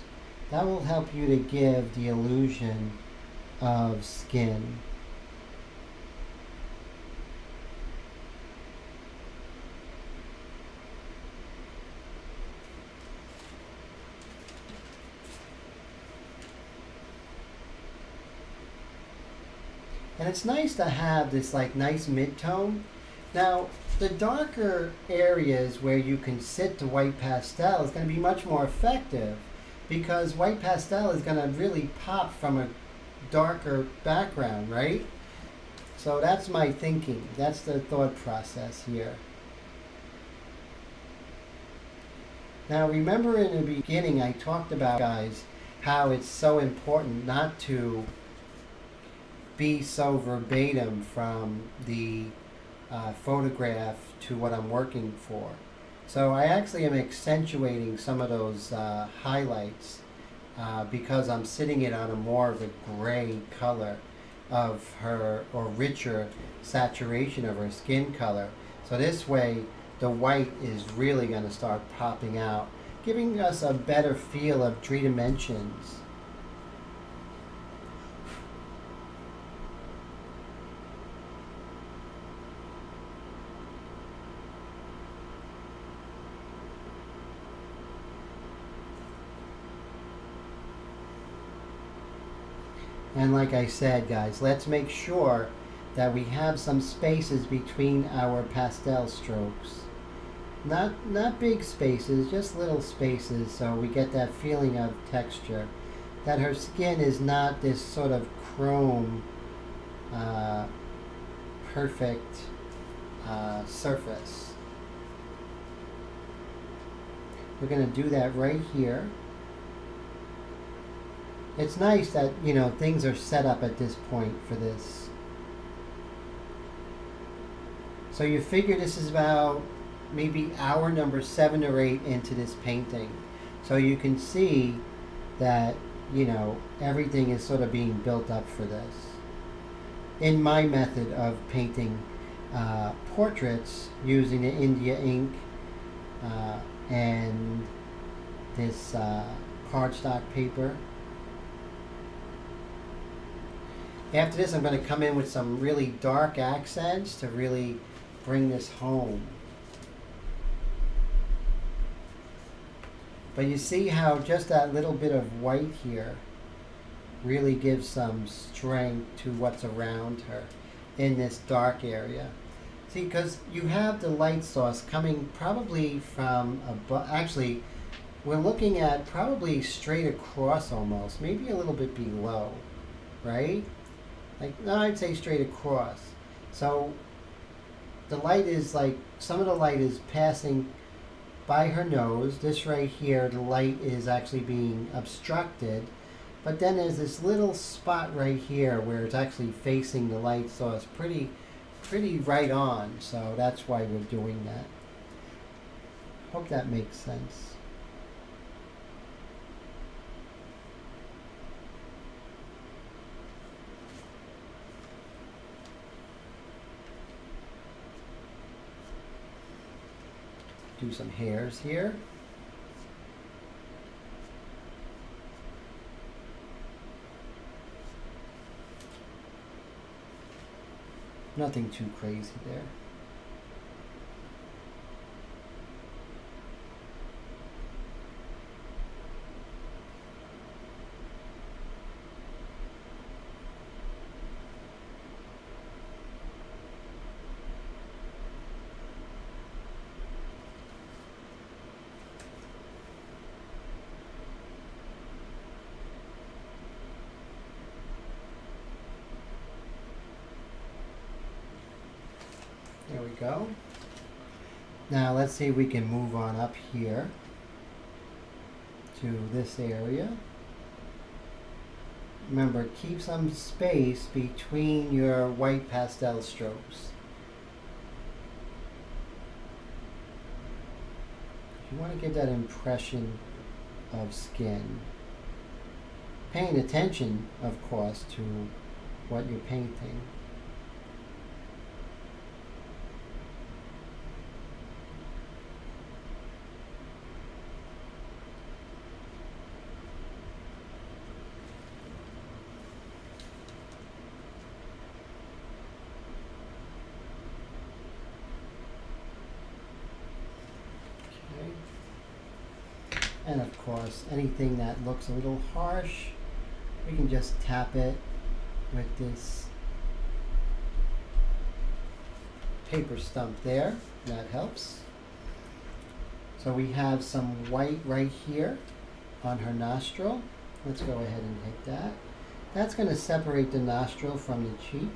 That will help you to give the illusion of skin. And it's nice to have this like nice mid-tone. Now, the darker areas where you can sit the white pastel is going to be much more effective because white pastel is going to really pop from a darker background, right? So that's my thinking. That's the thought process here. Now, remember in the beginning I talked about, guys, how it's so important not to be so verbatim from the photograph to what I'm working for. So I actually am accentuating some of those highlights because I'm sitting it on a more of a gray color of her, or richer saturation of her skin color. So this way the white is really going to start popping out, giving us a better feel of three dimensions. And like I said, guys, let's make sure that we have some spaces between our pastel strokes. Not big spaces, just little spaces, so we get that feeling of texture. That her skin is not this sort of chrome, perfect surface. We're going to do that right here. It's nice that, you know, things are set up at this point for this. So you figure this is about maybe hour number 7 or 8 into this painting. So you can see that, you know, everything is sort of being built up for this. In my method of painting portraits using the India ink and this cardstock paper. After this, I'm going to come in with some really dark accents to really bring this home. But you see how just that little bit of white here really gives some strength to what's around her in this dark area. See, because you have the light source coming probably from above. Actually, we're looking at probably straight across almost, maybe a little bit below, right? Like, no, I'd say straight across. So the light is like, some of the light is passing by her nose. This right here, the light is actually being obstructed. But then there's this little spot right here where it's actually facing the light source pretty right on. So that's why we're doing that. Hope that makes sense. Do some hairs here. Nothing too crazy there. There we go. Now let's see if we can move on up here to this area. Remember, keep some space between your white pastel strokes. You want to get that impression of skin. Paying attention, of course, to what you're painting. And of course, anything that looks a little harsh, we can just tap it with this paper stump there. That helps. So we have some white right here on her nostril. Let's go ahead and hit that. That's going to separate the nostril from the cheek.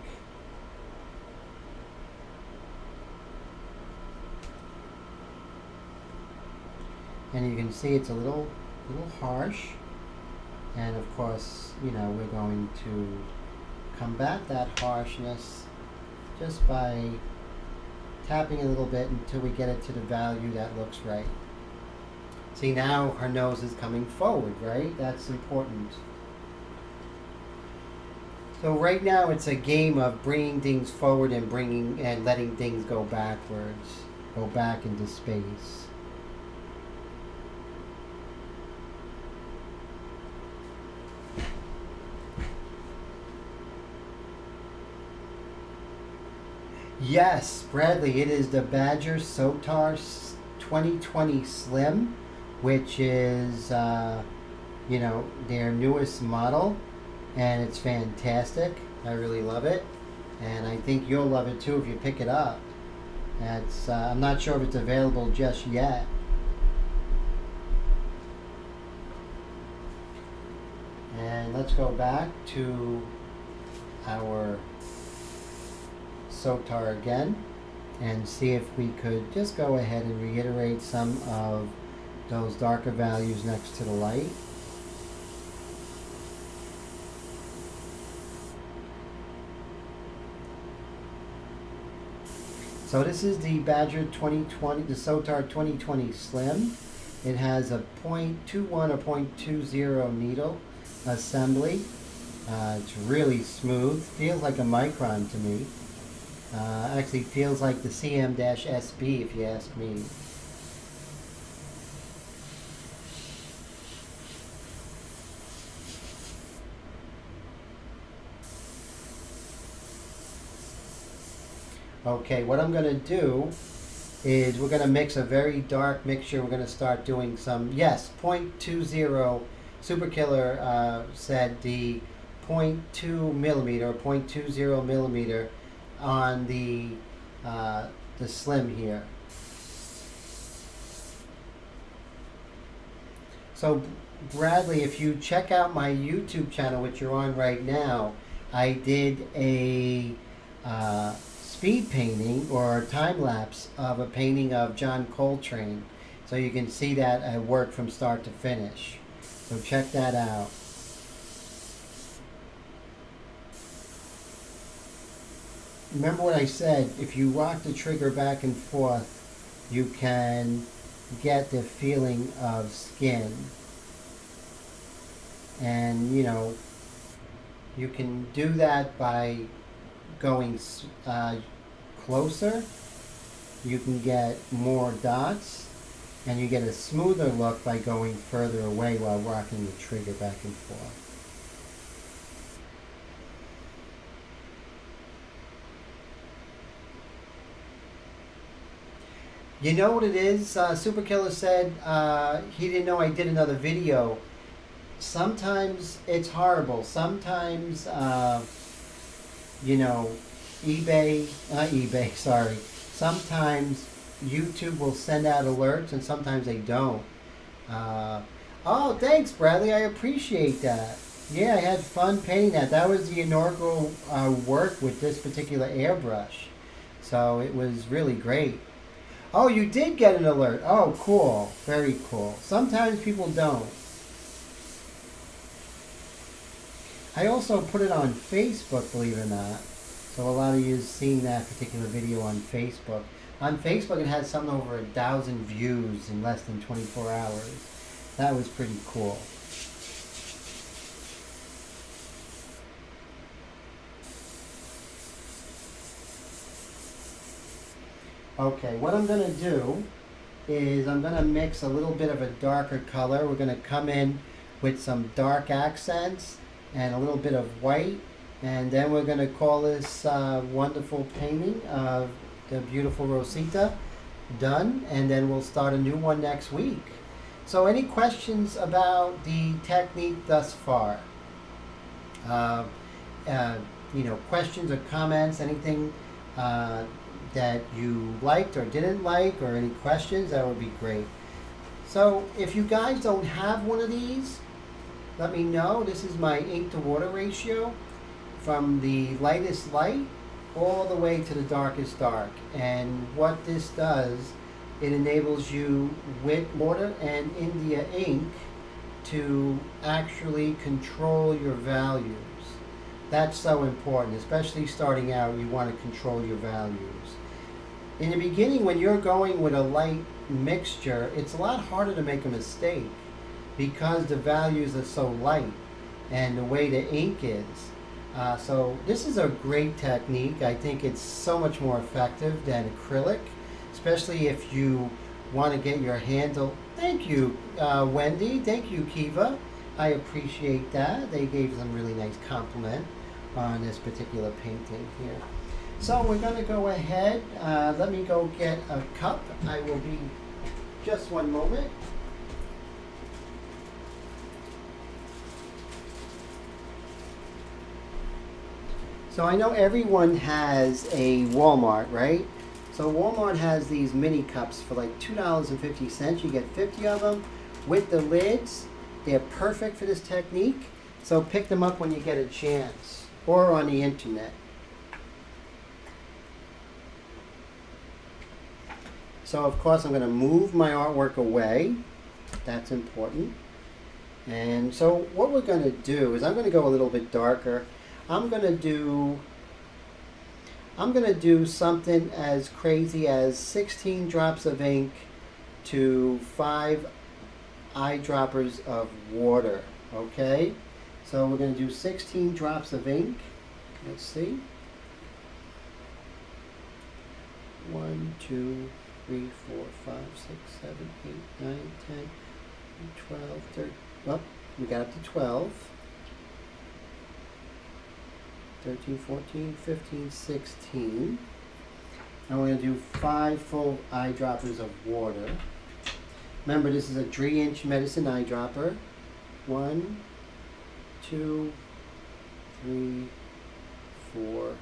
And you can see it's a little harsh. And of course, you know, we're going to combat that harshness just by tapping a little bit until we get it to the value that looks right. See, now her nose is coming forward, right? That's important. So right now it's a game of bringing things forward and letting things go backwards, go back into space. Yes, Bradley, it is the Badger Sotar 2020 Slim, which is, their newest model, and it's fantastic. I really love it, and I think you'll love it too if you pick it up. I'm not sure if it's available just yet. And let's go back to our Sotar again and see if we could just go ahead and reiterate some of those darker values next to the light. So this is the Badger 2020, the Sotar 2020 Slim. It has a 0.21 or 0.20 needle assembly. It's really smooth, feels like a micron to me. Actually feels like the CM-SB if you ask me. Okay, what I'm going to do is we're going to mix a very dark mixture. We're going to start doing some, yes, 0.20. Superkiller said the 0.2 millimeter or 0.20 millimeter on the Slim here. So Bradley, if you check out my YouTube channel, which you're on right now, I did a speed painting or time lapse of a painting of John Coltrane, so you can see that at work from start to finish. So check that out. Remember what I said, if you rock the trigger back and forth, you can get the feeling of skin. And you can do that by going closer. You can get more dots, and you get a smoother look by going further away while rocking the trigger back and forth. You know what it is? Superkiller said he didn't know I did another video. Sometimes it's horrible. Sometimes, sorry. Sometimes YouTube will send out alerts and sometimes they don't. Oh, thanks, Bradley. I appreciate that. Yeah, I had fun painting that. That was the inaugural work with this particular airbrush. So it was really great. Oh, you did get an alert. Oh, cool. Very cool. Sometimes people don't. I also put it on Facebook, believe it or not. So a lot of you have seen that particular video on Facebook. On Facebook, it had something over 1,000 views in less than 24 hours. That was pretty cool. Okay, what I'm going to do is I'm going to mix a little bit of a darker color. We're going to come in with some dark accents and a little bit of white, and then we're going to call this wonderful painting of the beautiful Rosita done, and then we'll start a new one next week. So any questions about the technique thus far? Questions or comments, anything that you liked or didn't like, or any questions, that would be great. So if you guys don't have one of these, let me know. This is my ink to water ratio from the lightest light all the way to the darkest dark. And what this does, it enables you with water and India ink to actually control your values. That's so important, especially starting out. You want to control your values. In the beginning, when you're going with a light mixture, it's a lot harder to make a mistake because the values are so light and the way the ink is. So this is a great technique. I think it's so much more effective than acrylic, especially if you want to get your handle. Thank you, Wendy. Thank you, Kiva. I appreciate that. They gave some really nice compliment on this particular painting here. So we're going to go ahead. Let me go get a cup. I will be just one moment. So I know everyone has a Walmart, right? So Walmart has these mini cups for like $2.50. You get 50 of them with the lids. They're perfect for this technique. So pick them up when you get a chance or on the internet. So of course I'm going to move my artwork away. That's important. And so what we're going to do is I'm going to go a little bit darker. I'm going to do something as crazy as 16 drops of ink to 5 eyedroppers of water. Okay? So we're going to do 16 drops of ink. Let's see. 1, 2, 3, 4, 5, 6, 7, 8, 9, 10, 12, 13. Well, we got up to 12. 13, 14, 15, 16. And we're going to do 5 full eyedroppers of water. Remember, this is a 3-inch medicine eyedropper. 1, 2, 3, 4,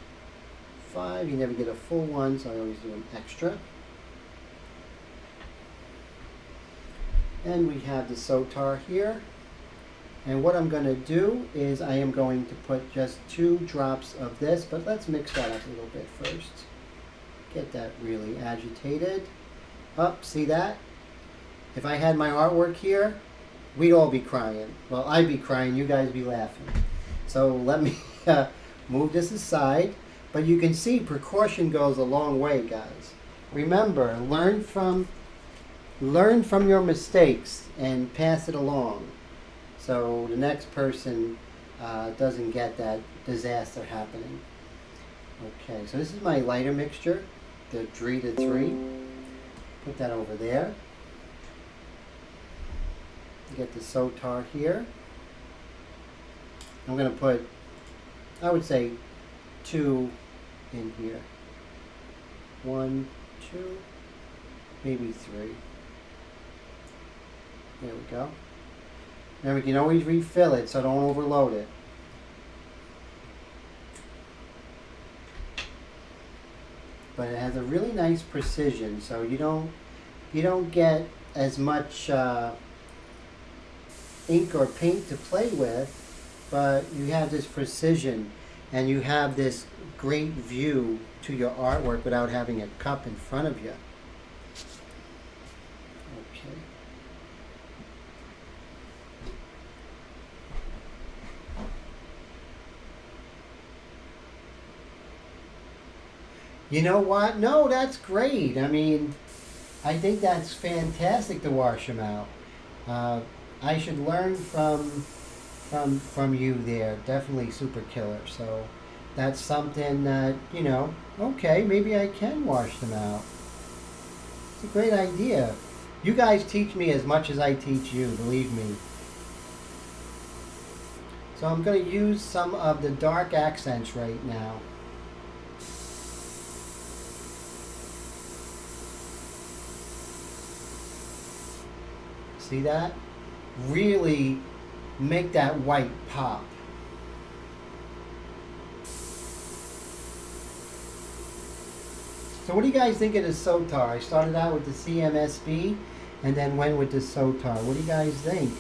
5. You never get a full one, so I always do an extra. And we have the Sotar here. And what I'm going to do is I am going to put just 2 drops of this, but let's mix that up a little bit first. Get that really agitated. Oh, see that? If I had my artwork here, we'd all be crying. Well, I'd be crying, you guys be laughing. So let me move this aside. But you can see precaution goes a long way, guys. Remember, learn from your mistakes and pass it along, so the next person doesn't get that disaster happening. Okay, so this is my lighter mixture, the 3 to 3. Put that over there. Get the Sotar here. I'm going to put, I would say, 2 in here. 1, 2, maybe 3. There we go. Now we can always refill it, so don't overload it. But it has a really nice precision, so you don't get as much ink or paint to play with, but you have this precision and you have this great view to your artwork without having a cup in front of you. Okay. You know what? No, that's great. I mean, I think that's fantastic to wash them out. I should learn from you there. Definitely super killer. So that's something that, you know, okay, maybe I can wash them out. It's a great idea. You guys teach me as much as I teach you, believe me. So I'm going to use some of the dark accents right now. See that? Really make that white pop. So what do you guys think of the Sotar? I started out with the CMSB and then went with the Sotar. What do you guys think?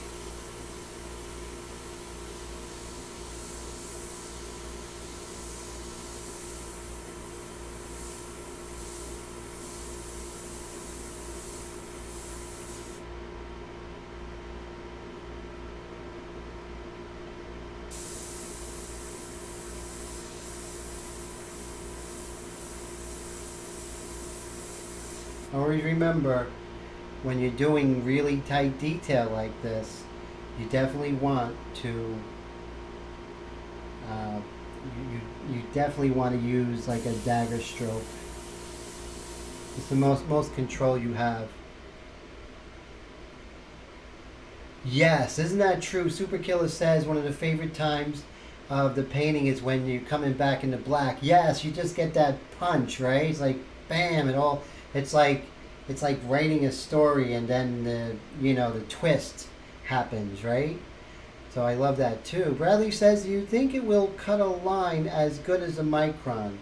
Always remember, when you're doing really tight detail like this, you definitely want to you definitely want to use like a dagger stroke. It's the most control you have. Yes, isn't that true? Super Killer says one of the favorite times of the painting is when you're coming back into black. Yes, you just get that punch, right? It's like bam, it's like it's like writing a story and then the twist happens, right? So I love that too. Bradley says, do you think it will cut a line as good as a micron?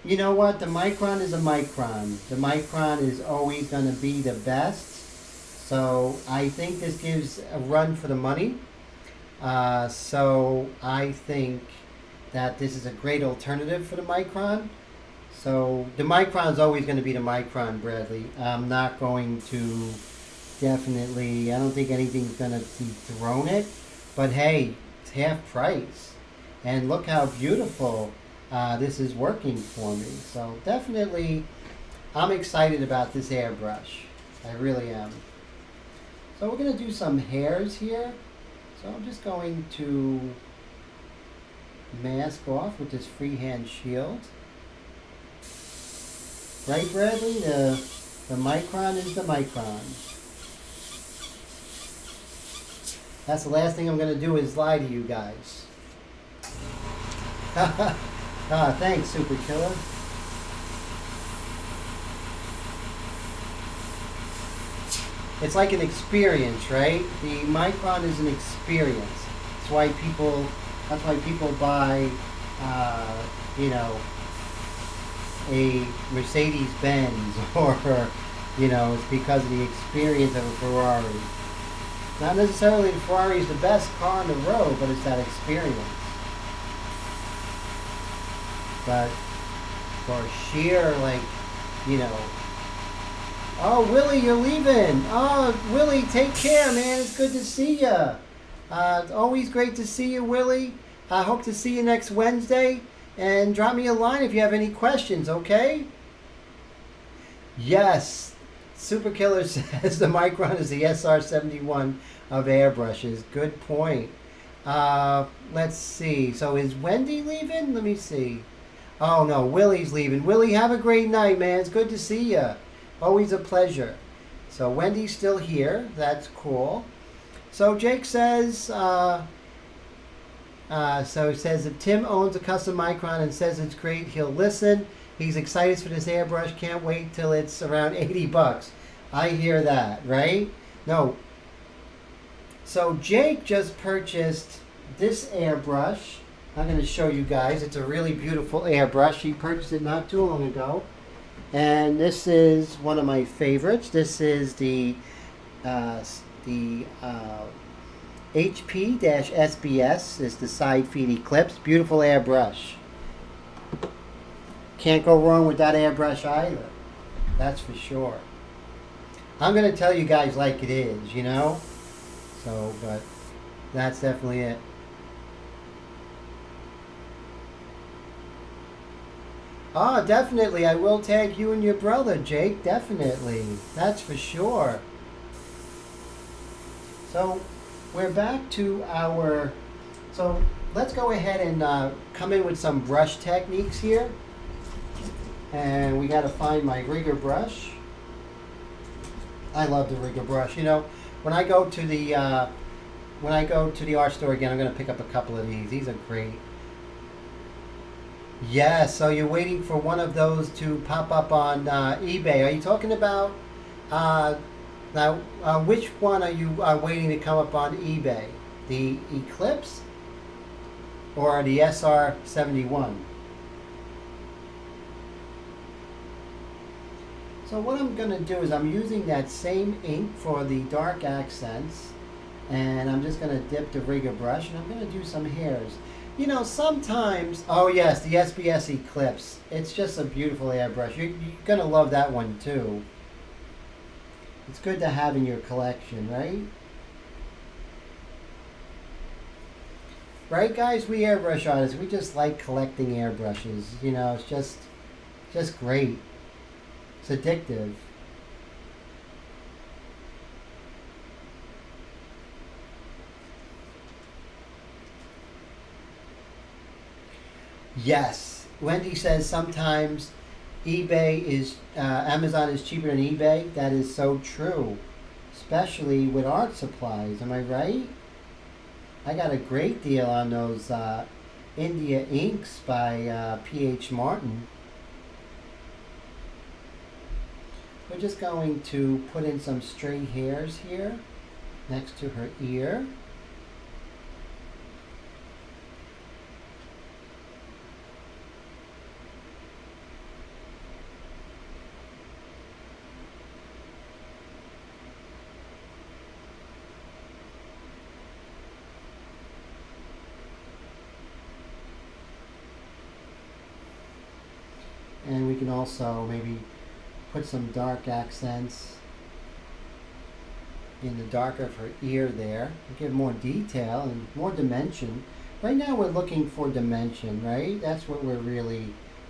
You know what? The micron is a micron. The micron is always going to be the best. So I think this gives a run for the money. So I think that this is a great alternative for the micron. So the micron is always going to be the micron, Bradley. I'm not going to I don't think anything's going to dethrone it. But hey, it's half price. And look how beautiful this is working for me. So definitely, I'm excited about this airbrush. I really am. So we're going to do some hairs here. So I'm just going to mask off with this freehand shield. Right, Bradley? The micron is the micron. That's the last thing I'm going to do is lie to you guys. Thanks, Super Killer. It's like an experience, right? The micron is an experience. That's why people buy, a Mercedes-Benz or, it's because of the experience of a Ferrari. Not necessarily the Ferrari is the best car on the road, but it's that experience. But for sheer, oh, Willie, you're leaving. Oh, Willie, take care, man. It's good to see you. It's always great to see you, Willie. I hope to see you next Wednesday. And drop me a line if you have any questions, okay? Yes. Super Killer says the micron is the SR71 of airbrushes. Good point. Let's see. So is Wendy leaving? Let me see. Oh, no. Willie's leaving. Willie, have a great night, man. It's good to see you. Always a pleasure. So Wendy's still here. That's cool. So Jake says, so he says if Tim owns a custom micron and says it's great, he'll listen. He's excited for this airbrush. Can't wait till it's around 80 bucks. I hear that, right? No. So Jake just purchased this airbrush. I'm going to show you guys. It's a really beautiful airbrush. He purchased it not too long ago. And this is one of my favorites. This is the HP-SBS. It's the side feed Eclipse. Beautiful airbrush. Can't go wrong with that airbrush either. That's for sure. I'm going to tell you guys like it is, So, but that's definitely it. Oh, definitely. I will tag you and your brother, Jake. Definitely. That's for sure. So, we're back to our... So, let's go ahead and come in with some brush techniques here. And we got to find my rigger brush. I love the rigger brush. When I go to the art store again, I'm going to pick up a couple of these. These are great. Yes, so you're waiting for one of those to pop up on eBay. Are you talking about which one are you waiting to come up on eBay? The Eclipse or the SR71? So what I'm going to do is I'm using that same ink for the dark accents, and I'm just going to dip the rigger brush, and I'm going to do some hairs. Sometimes, oh yes, the SBS Eclipse. It's just a beautiful airbrush. You're going to love that one too. It's good to have in your collection, right? Right, guys? We airbrush artists, we just like collecting airbrushes. It's just great. It's addictive. Yes. Wendy says sometimes Amazon is cheaper than eBay. That is so true, especially with art supplies. Am I right? I got a great deal on those India inks by P.H. Martin. We're just going to put in some stray hairs here next to her ear. And we can also maybe put some dark accents in the dark of her ear there. Give more detail and more dimension. Right now we're looking for dimension, right? That's what we're really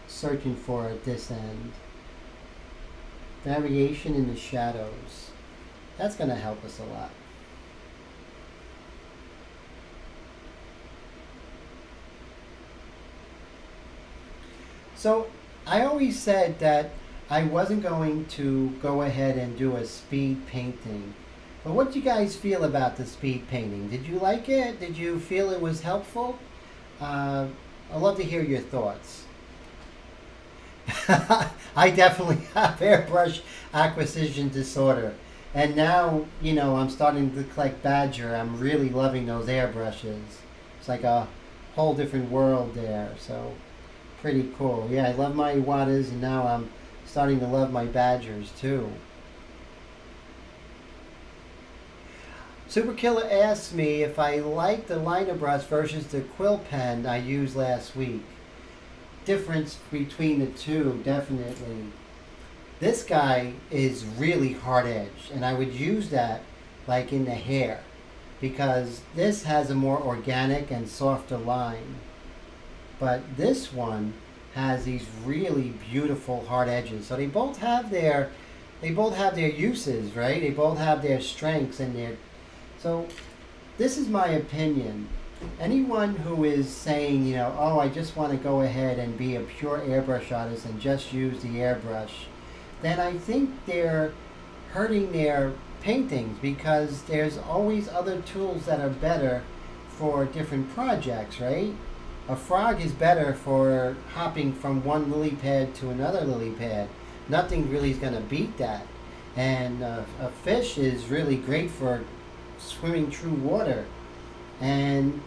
searching for at this end. Variation in the shadows. That's going to help us a lot. So I always said that I wasn't going to go ahead and do a speed painting. But what do you guys feel about the speed painting? Did you like it? Did you feel it was helpful? I'd love to hear your thoughts. I definitely have airbrush acquisition disorder. And now, I'm starting to collect Badger. I'm really loving those airbrushes. It's like a whole different world there. So, pretty cool. Yeah, I love my Iwatas, and now I'm starting to love my Badgers too. Super Killer asked me if I like the liner brush versus the quill pen I used last week. Difference between the two, definitely. This guy is really hard edged, and I would use that like in the hair because this has a more organic and softer line. But this one has these really beautiful hard edges. So they both have their uses, right? They both have their strengths and their. So this is my opinion. Anyone who is saying, oh, I just want to go ahead and be a pure airbrush artist and just use the airbrush, then I think they're hurting their paintings because there's always other tools that are better for different projects, right? A frog is better for hopping from one lily pad to another lily pad. Nothing really is going to beat that. And a fish is really great for swimming through water. And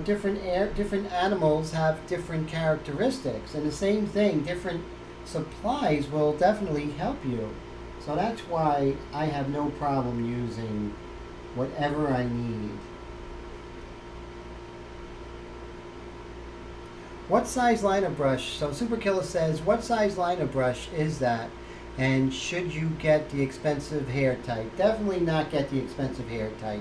different animals have different characteristics, and the same thing, different supplies will definitely help you. So that's why I have no problem using whatever I need. What size liner brush? So Super Killer says, what size liner brush is that? And should you get the expensive hair type? Definitely not get the expensive hair type.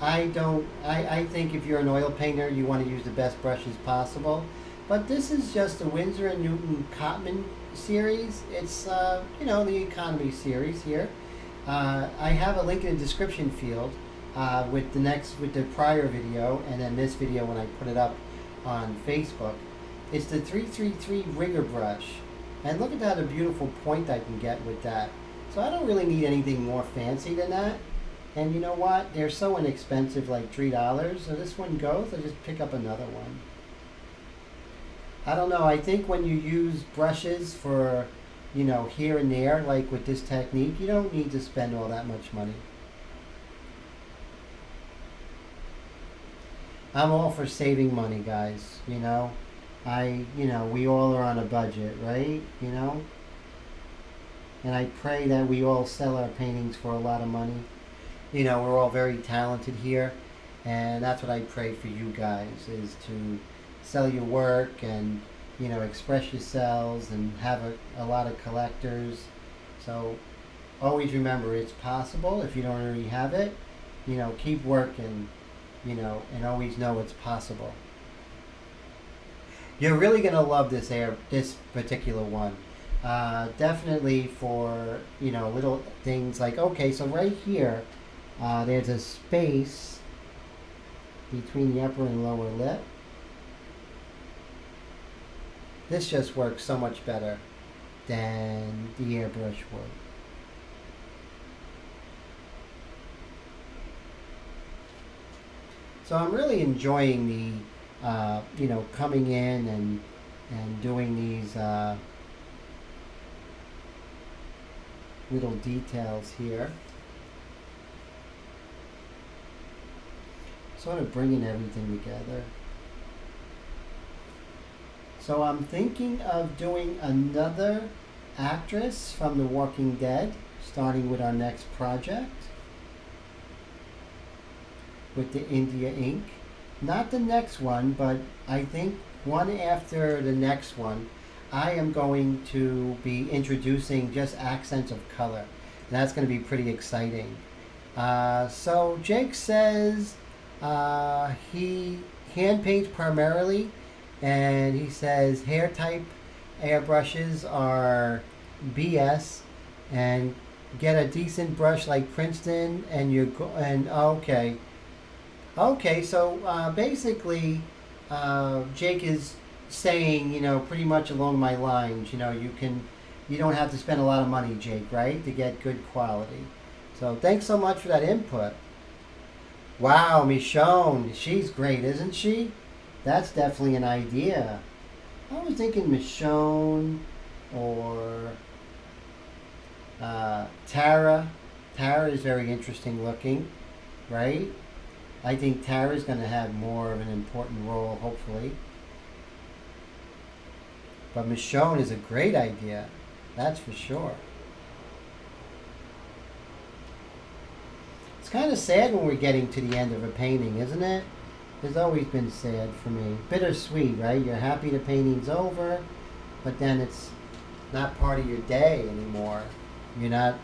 I think if you're an oil painter, you want to use the best brushes possible. But this is just the Winsor & Newton Cotman series. It's, the economy series here. I have a link in the description field with the prior video, and then this video when I put it up on Facebook. It's the 333 rigger brush. And look at that, a beautiful point I can get with that. So I don't really need anything more fancy than that. And you know what? They're so inexpensive, like $3. So this one goes, I just pick up another one. I don't know. I think when you use brushes for, here and there, like with this technique, you don't need to spend all that much money. I'm all for saving money, guys, we all are on a budget, right? And I pray that we all sell our paintings for a lot of money. We're all very talented here, and that's what I pray for you guys, is to sell your work and, express yourselves and have a lot of collectors. So always remember, it's possible. If you don't already have it, keep working, and always know it's possible. You're really going to love this particular one. Definitely for, little things like, okay, so right here, there's a space between the upper and lower lip. This just works so much better than the airbrush would. So I'm really enjoying the, coming in and doing these little details here. Sort of bringing everything together. So I'm thinking of doing another actress from The Walking Dead, starting with our next project with the India ink. Not the next one, but I think one after the next one, I am going to be introducing just accents of color. And that's going to be pretty exciting. So Jake says he hand paints primarily, and he says hair type airbrushes are BS, and get a decent brush like Princeton and okay. Okay, so basically, Jake is saying, pretty much along my lines, you don't have to spend a lot of money, Jake, right, to get good quality. So thanks so much for that input. Wow, Michonne, she's great, isn't she? That's definitely an idea. I was thinking Michonne or Tara. Tara is very interesting looking, right? I think Tara's going to have more of an important role, hopefully. But Michonne is a great idea. That's for sure. It's kind of sad when we're getting to the end of a painting, isn't it? It's always been sad for me. Bittersweet, right? You're happy the painting's over, but then it's not part of your day anymore. You're not,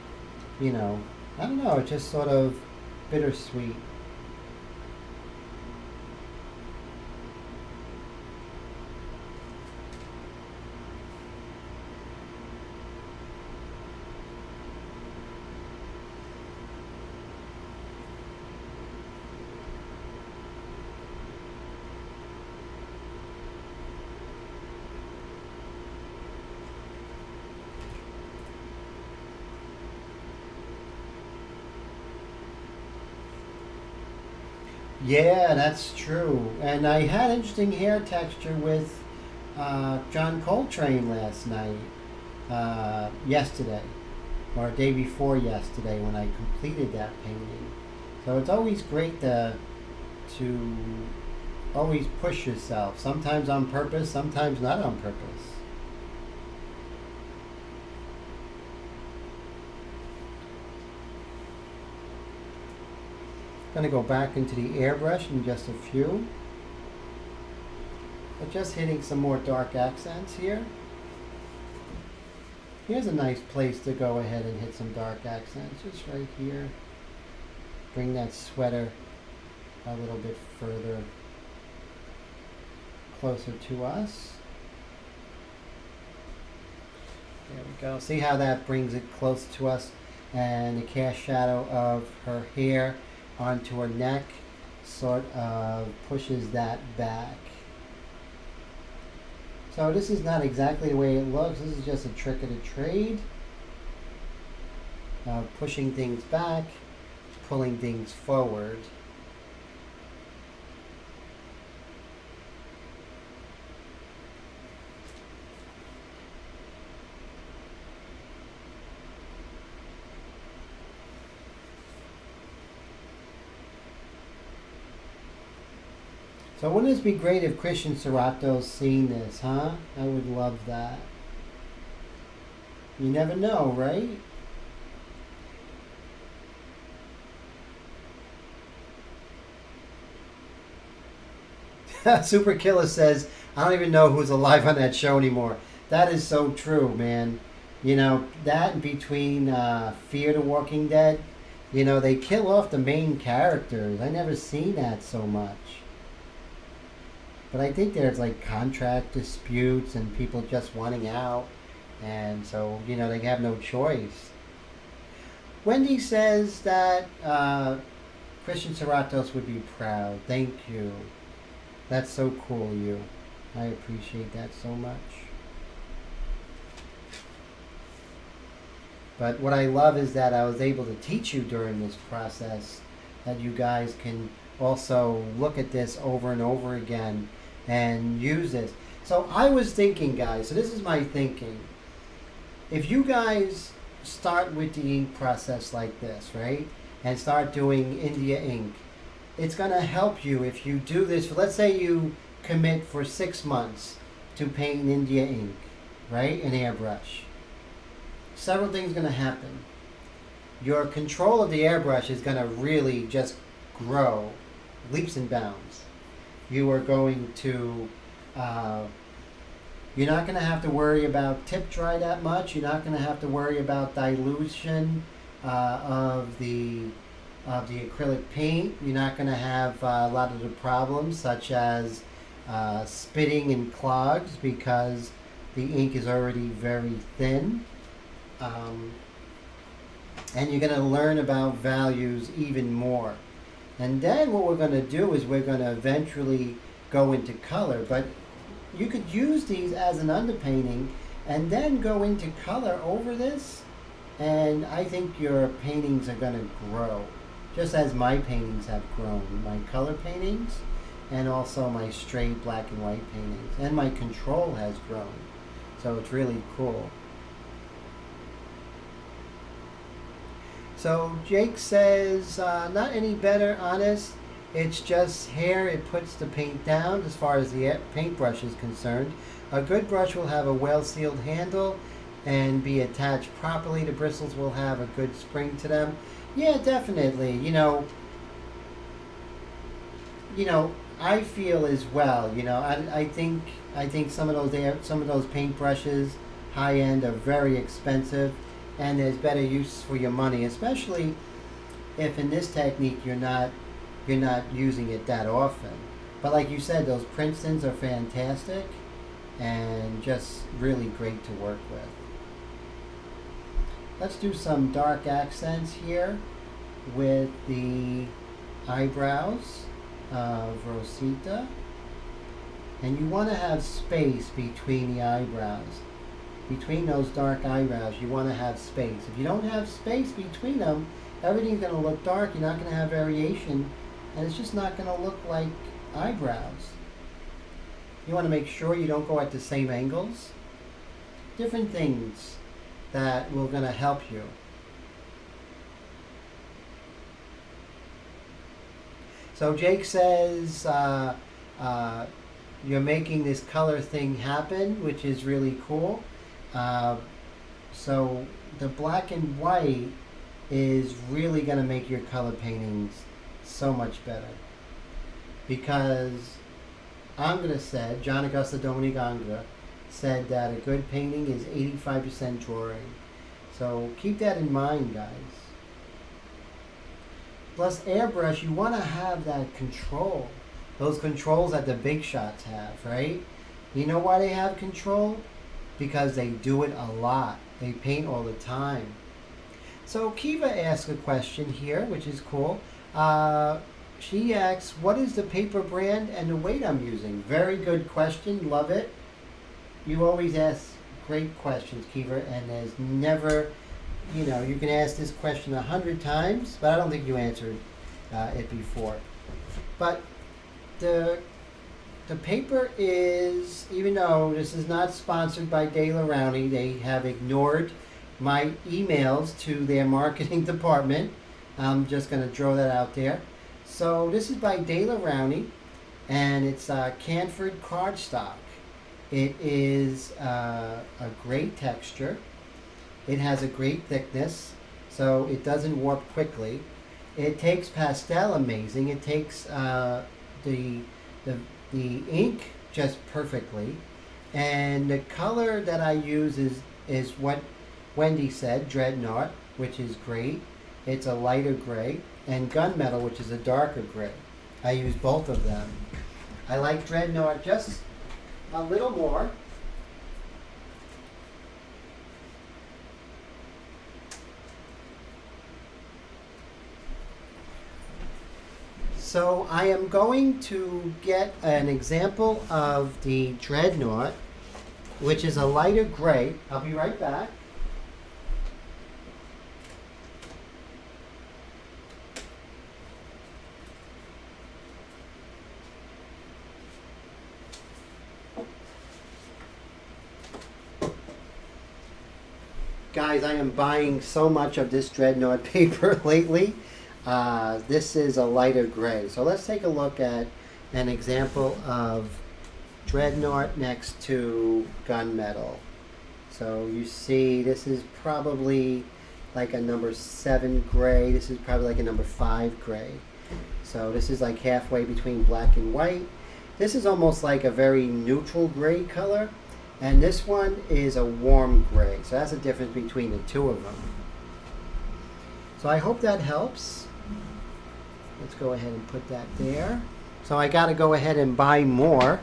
I don't know, it's just sort of bittersweet. Yeah, that's true. And I had interesting hair texture with John Coltrane last night, yesterday, or day before yesterday when I completed that painting. So it's always great to always push yourself, sometimes on purpose, sometimes not on purpose. Going to go back into the airbrush in just a few. But just hitting some more dark accents here. Here's a nice place to go ahead and hit some dark accents, just right here. Bring that sweater a little bit further closer to us. There we go. See how that brings it close to us, and the cast shadow of her hair onto her neck sort of pushes that back. So this is not exactly the way it looks. This is just a trick of the trade. Pushing things back, pulling things forward. So wouldn't this be great if Christian Serrato's seen this, huh? I would love that. You never know, right? Super Killer says, I don't even know who's alive on that show anymore. That is so true, man. That between Fear the Walking Dead, they kill off the main characters. I never seen that so much. But I think there's like contract disputes and people just wanting out. And so, they have no choice. Wendy says that Christian Serratos would be proud. Thank you. That's so cool, you. I appreciate that so much. But what I love is that I was able to teach you during this process, that you guys can also look at this over and over again and use this. So I was thinking, guys, so this is my thinking. If you guys start with the ink process like this, right, and start doing India ink, it's going to help you if you do this. Let's say you commit for 6 months to paint in India ink, right, in airbrush. Several things are going to happen. Your control of the airbrush is going to really just grow leaps and bounds. You are going to, you're not going to have to worry about tip dry that much. You're not going to have to worry about dilution of the acrylic paint. You're not going to have a lot of the problems such as spitting and clogs because the ink is already very thin. And you're going to learn about values even more. And then what we're going to do is we're going to eventually go into color. But you could use these as an underpainting and then go into color over this. And I think your paintings are going to grow, just as my paintings have grown. My color paintings and also my straight black and white paintings. And my control has grown. So it's really cool. So Jake says, not any better, honest. It's just hair. It puts the paint down as far as the paintbrush is concerned. A good brush will have a well-sealed handle and be attached properly. The bristles will have a good spring to them. Yeah, definitely. You know, I feel as well. I think some of those paintbrushes, high end, are very expensive. And there's better use for your money, especially if in this technique you're not using it that often. But like you said, those Princetons are fantastic and just really great to work with. Let's do some dark accents here with the eyebrows of Rosita. And you want to have space between the eyebrows. Between those dark eyebrows, you want to have space. If you don't have space between them, everything's going to look dark. You're not going to have variation, and it's just not going to look like eyebrows. You want to make sure you don't go at the same angles. Different things that will going to help you. So Jake says you're making this color thing happen, which is really cool. So the black and white is really going to make your color paintings so much better, because Angra said, John Augusta Dominique Angra said that a good painting is 85% drawing. So keep that in mind, guys. Plus airbrush, you want to have that control. Those controls that the big shots have, right? You know why they have control? Because they do it a lot. They paint all the time. So Kiva asked a question here, which is cool. She asks, what is the paper brand and the weight I'm using? Very good question. Love it. You always ask great questions, Kiva, and there's never, you can ask this question 100 times, but I don't think you answered it before. But the paper is, even though this is not sponsored by De La Rowney, they have ignored my emails to their marketing department. I'm just going to throw that out there. So this is by De La Rowney, and it's Canford cardstock. It is a great texture. It has a great thickness, so it doesn't warp quickly. It takes pastel amazing. It takes the ink just perfectly, and the color that I use is what Wendy said, Dreadnought, which is great. It's a lighter gray, and Gunmetal, which is a darker gray. I use both of them. I like Dreadnought just a little more. So I am going to get an example of the Dreadnought, which is a lighter gray. I'll be right back. Guys, I am buying so much of this Dreadnought paper lately. This is a lighter gray. So let's take a look at an example of Dreadnought next to gunmetal. So you see this is probably like a number 7 gray. This is probably like a number 5 gray. So this is like halfway between black and white. This is almost like a very neutral gray color. And this one is a warm gray. So that's the difference between the two of them. So I hope that helps. Let's go ahead and put that there. So I got to go ahead and buy more.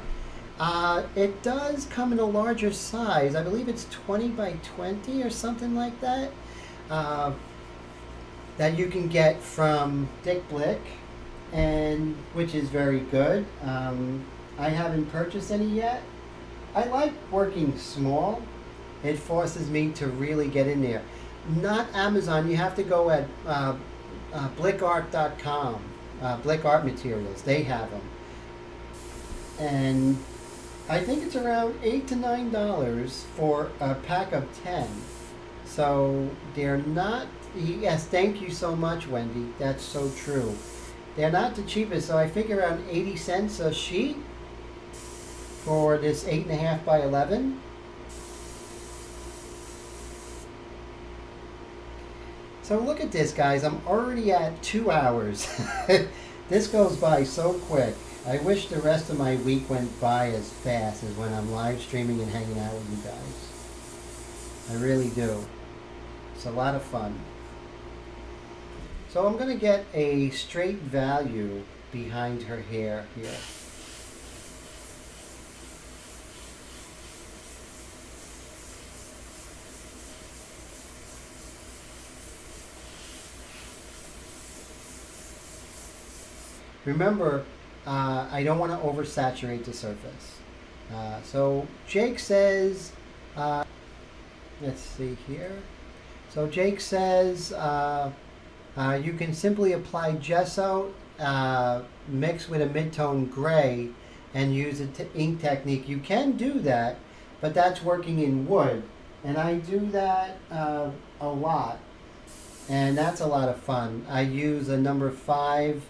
It does come in a larger size. I believe it's 20 by 20 or something like that. That you can get from Dick Blick, and which is very good. I haven't purchased any yet. I like working small. It forces me to really get in there. Not Amazon. You have to go at blickart.com. Blick Art Materials. They have them. And I think it's around $8 to $9 for a pack of 10. So they're not, yes, thank you so much, Wendy. That's so true. They're not the cheapest, so I figure around 80 cents a sheet for this 8.5 by 11. So look at this, guys. I'm already at 2 hours. This goes by so quick. I wish the rest of my week went by as fast as when I'm live streaming and hanging out with you guys. I really do. It's a lot of fun. So I'm going to get a straight value behind her hair here. Remember, I don't want to oversaturate the surface. So Jake says, let's see here. So Jake says you can simply apply gesso, mix with a mid-tone gray, and use an ink technique. You can do that, but that's working in wood. And I do that a lot. And that's a lot of fun. I use a number 5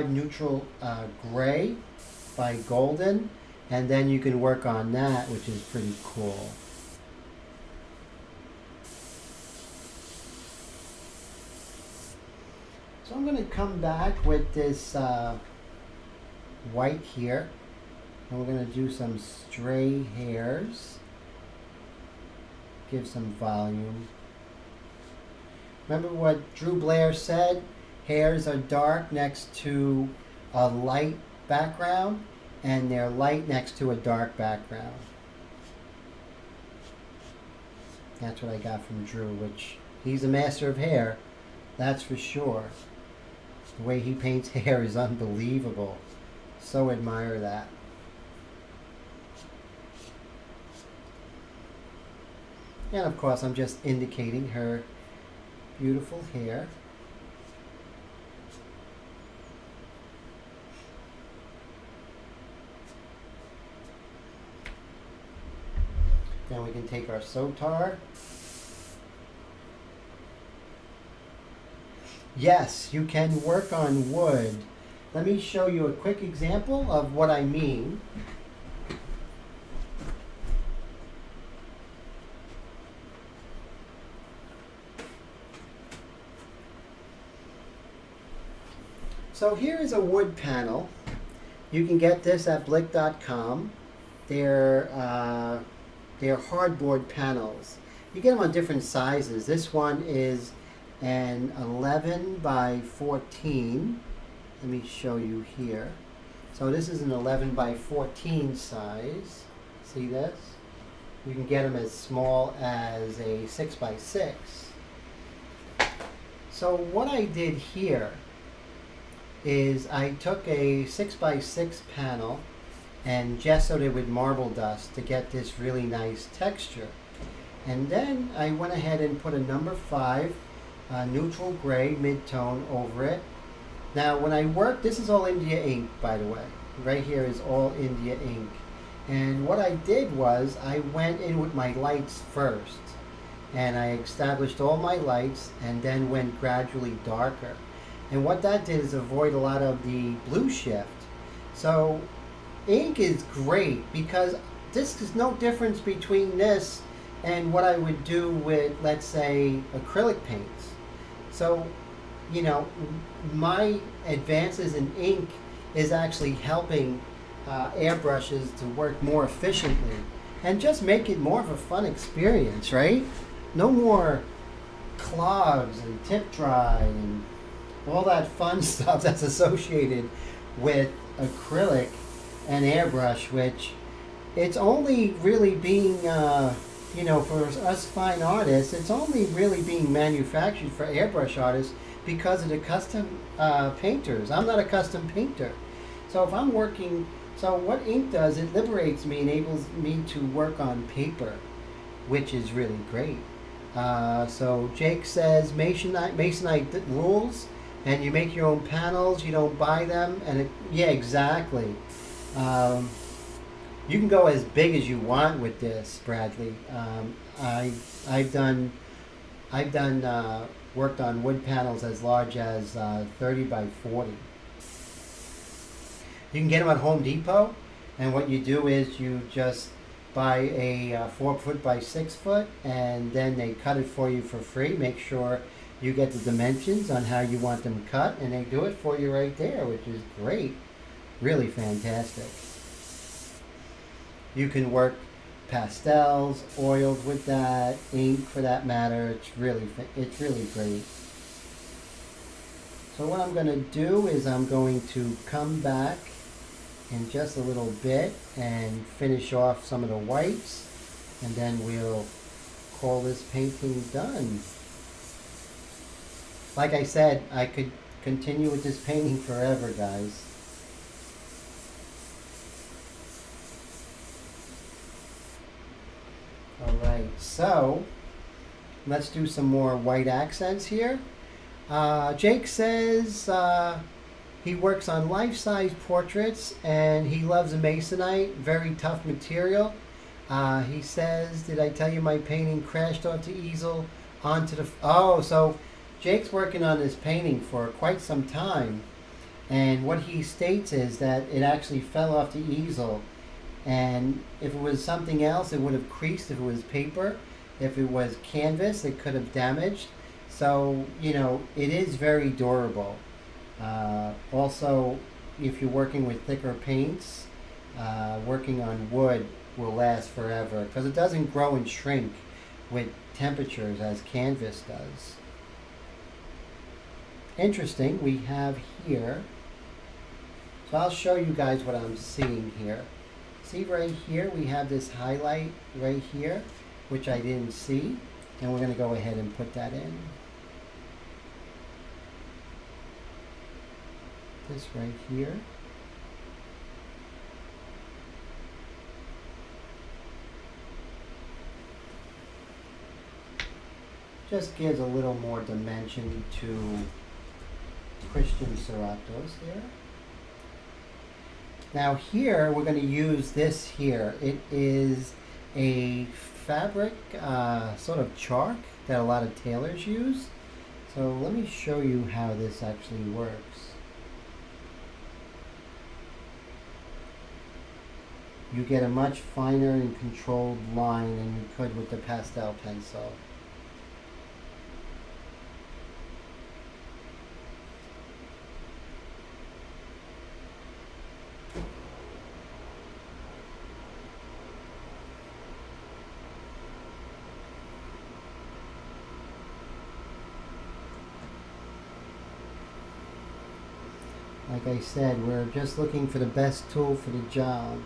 neutral gray by Golden, and then you can work on that, which is pretty cool. So I'm going to come back with this white here, and we're going to do some stray hairs, give some volume. Remember what Drew Blair said? Hairs are dark next to a light background, and they're light next to a dark background. That's what I got from Drew, which he's a master of hair, that's for sure. The way he paints hair is unbelievable. So admire that. And of course, I'm just indicating her beautiful hair. Then we can take our Sotar. Yes, you can work on wood. Let me show you a quick example of what I mean. So here is a wood panel. You can get this at blick.com. They're hardboard panels. You get them on different sizes. This one is an 11 by 14. Let me show you here. So this is an 11 by 14 size. See this? You can get them as small as a 6 by 6. So what I did here is I took a 6x6 panel and gessoed it with marble dust to get this really nice texture. And then I went ahead and put a number 5 neutral gray mid-tone over it. Now when I work, this is all India ink, by the way. Right here is all India ink. And what I did was I went in with my lights first. And I established all my lights and then went gradually darker. And what that did is avoid a lot of the blue shift. So ink is great because this is no difference between this and what I would do with, let's say, acrylic paints. So, you know, my advances in ink is actually helping airbrushes to work more efficiently and just make it more of a fun experience, right? No more clogs and tip dry and all that fun stuff that's associated with acrylic and airbrush, which it's only really being, you know, for us fine artists, it's only really being manufactured for airbrush artists because of the custom painters. I'm not a custom painter. So if I'm working, so what ink does, it liberates me, enables me to work on paper, which is really great. So Jake says Masonite rules, and you make your own panels, you don't buy them, and yeah, exactly. You can go as big as you want with this, Bradley. I've done worked on wood panels as large as 30 by 40. You can get them at Home Depot, and what you do is you just buy a 4 foot by 6 foot, and then they cut it for you for free. Make sure you get the dimensions on how you want them cut, and they do it for you right there, which is great. Really fantastic. You can work pastels, oils with that, ink for that matter. It's really great. So what I'm going to do is I'm going to come back in just a little bit and finish off some of the whites, and then we'll call this painting done. Like I said, I could continue with this painting forever, guys. Alright, so let's do some more white accents here. Jake says he works on life-size portraits and he loves a Masonite, very tough material. He says, did I tell you my painting crashed off the easel onto the... Oh, so Jake's working on this painting for quite some time. And what he states is that it actually fell off the easel. And if it was something else, it would have creased. If it was paper, if it was canvas, it could have damaged. So, you know, it is very durable. Also, if you're working with thicker paints, working on wood will last forever because it doesn't grow and shrink with temperatures as canvas does. Interesting, we have here, so I'll show you guys what I'm seeing here. See right here, we have this highlight right here, which I didn't see, and we're going to go ahead and put that in. This right here. Just gives a little more dimension to Christian Serratos there. Now here we're going to use this here. It is a fabric sort of chalk that a lot of tailors use. So let me show you how this actually works. You get a much finer and controlled line than you could with the pastel pencil. Like I said, we're just looking for the best tool for the job.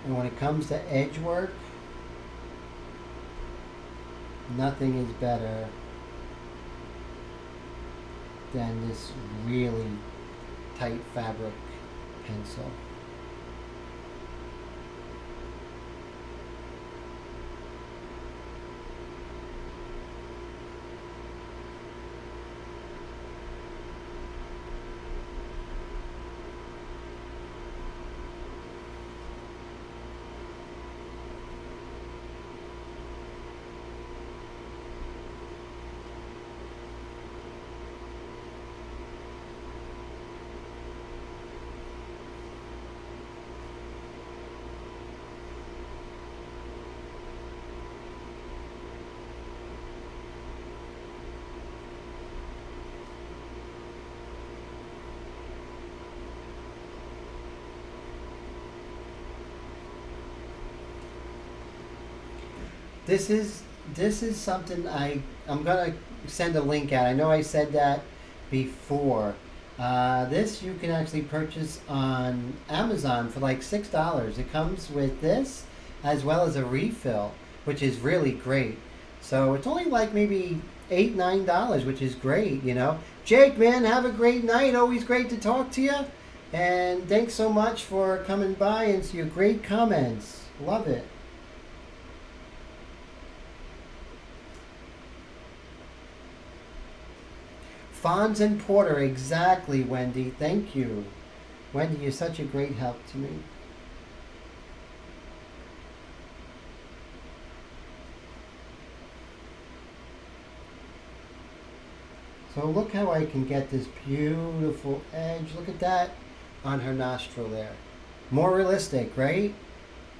And when it comes to edge work, Nothing is better than this really tight fabric pencil. This is something I'm gonna send a link out. I know I said that before. This you can actually purchase on Amazon for like $6. It comes with this as well as a refill, which is really great. So it's only like maybe $8, $9, which is great, you know. Jake, man, have a great night. Always great to talk to you. And thanks so much for coming by and your great comments. Love it. Fonz and Porter, exactly, Wendy. Thank you. Wendy, you're such a great help to me. So look how I can get this beautiful edge. Look at that on her nostril there. More realistic, right?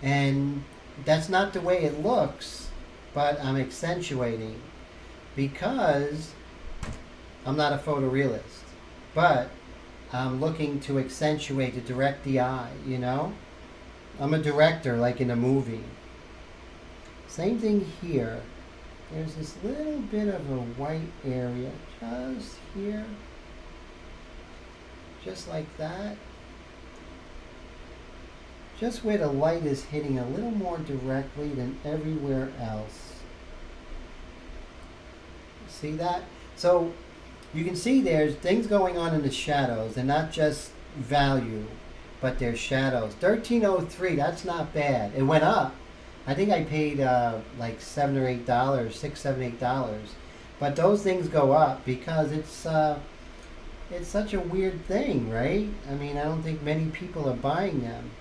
And that's not the way it looks, but I'm accentuating because I'm not a photorealist, but I'm looking to accentuate, to direct the eye, you know? I'm a director, like in a movie. Same thing here. There's this little bit of a white area just here. Just like that. Just where the light is hitting a little more directly than everywhere else. See that? So you can see there's things going on in the shadows. They're not just value, but they're shadows. 1303, that's not bad. It went up. I think I paid like $7 or $8, $6, $7, $8. But those things go up because it's such a weird thing, right? I mean, I don't think many people are buying them.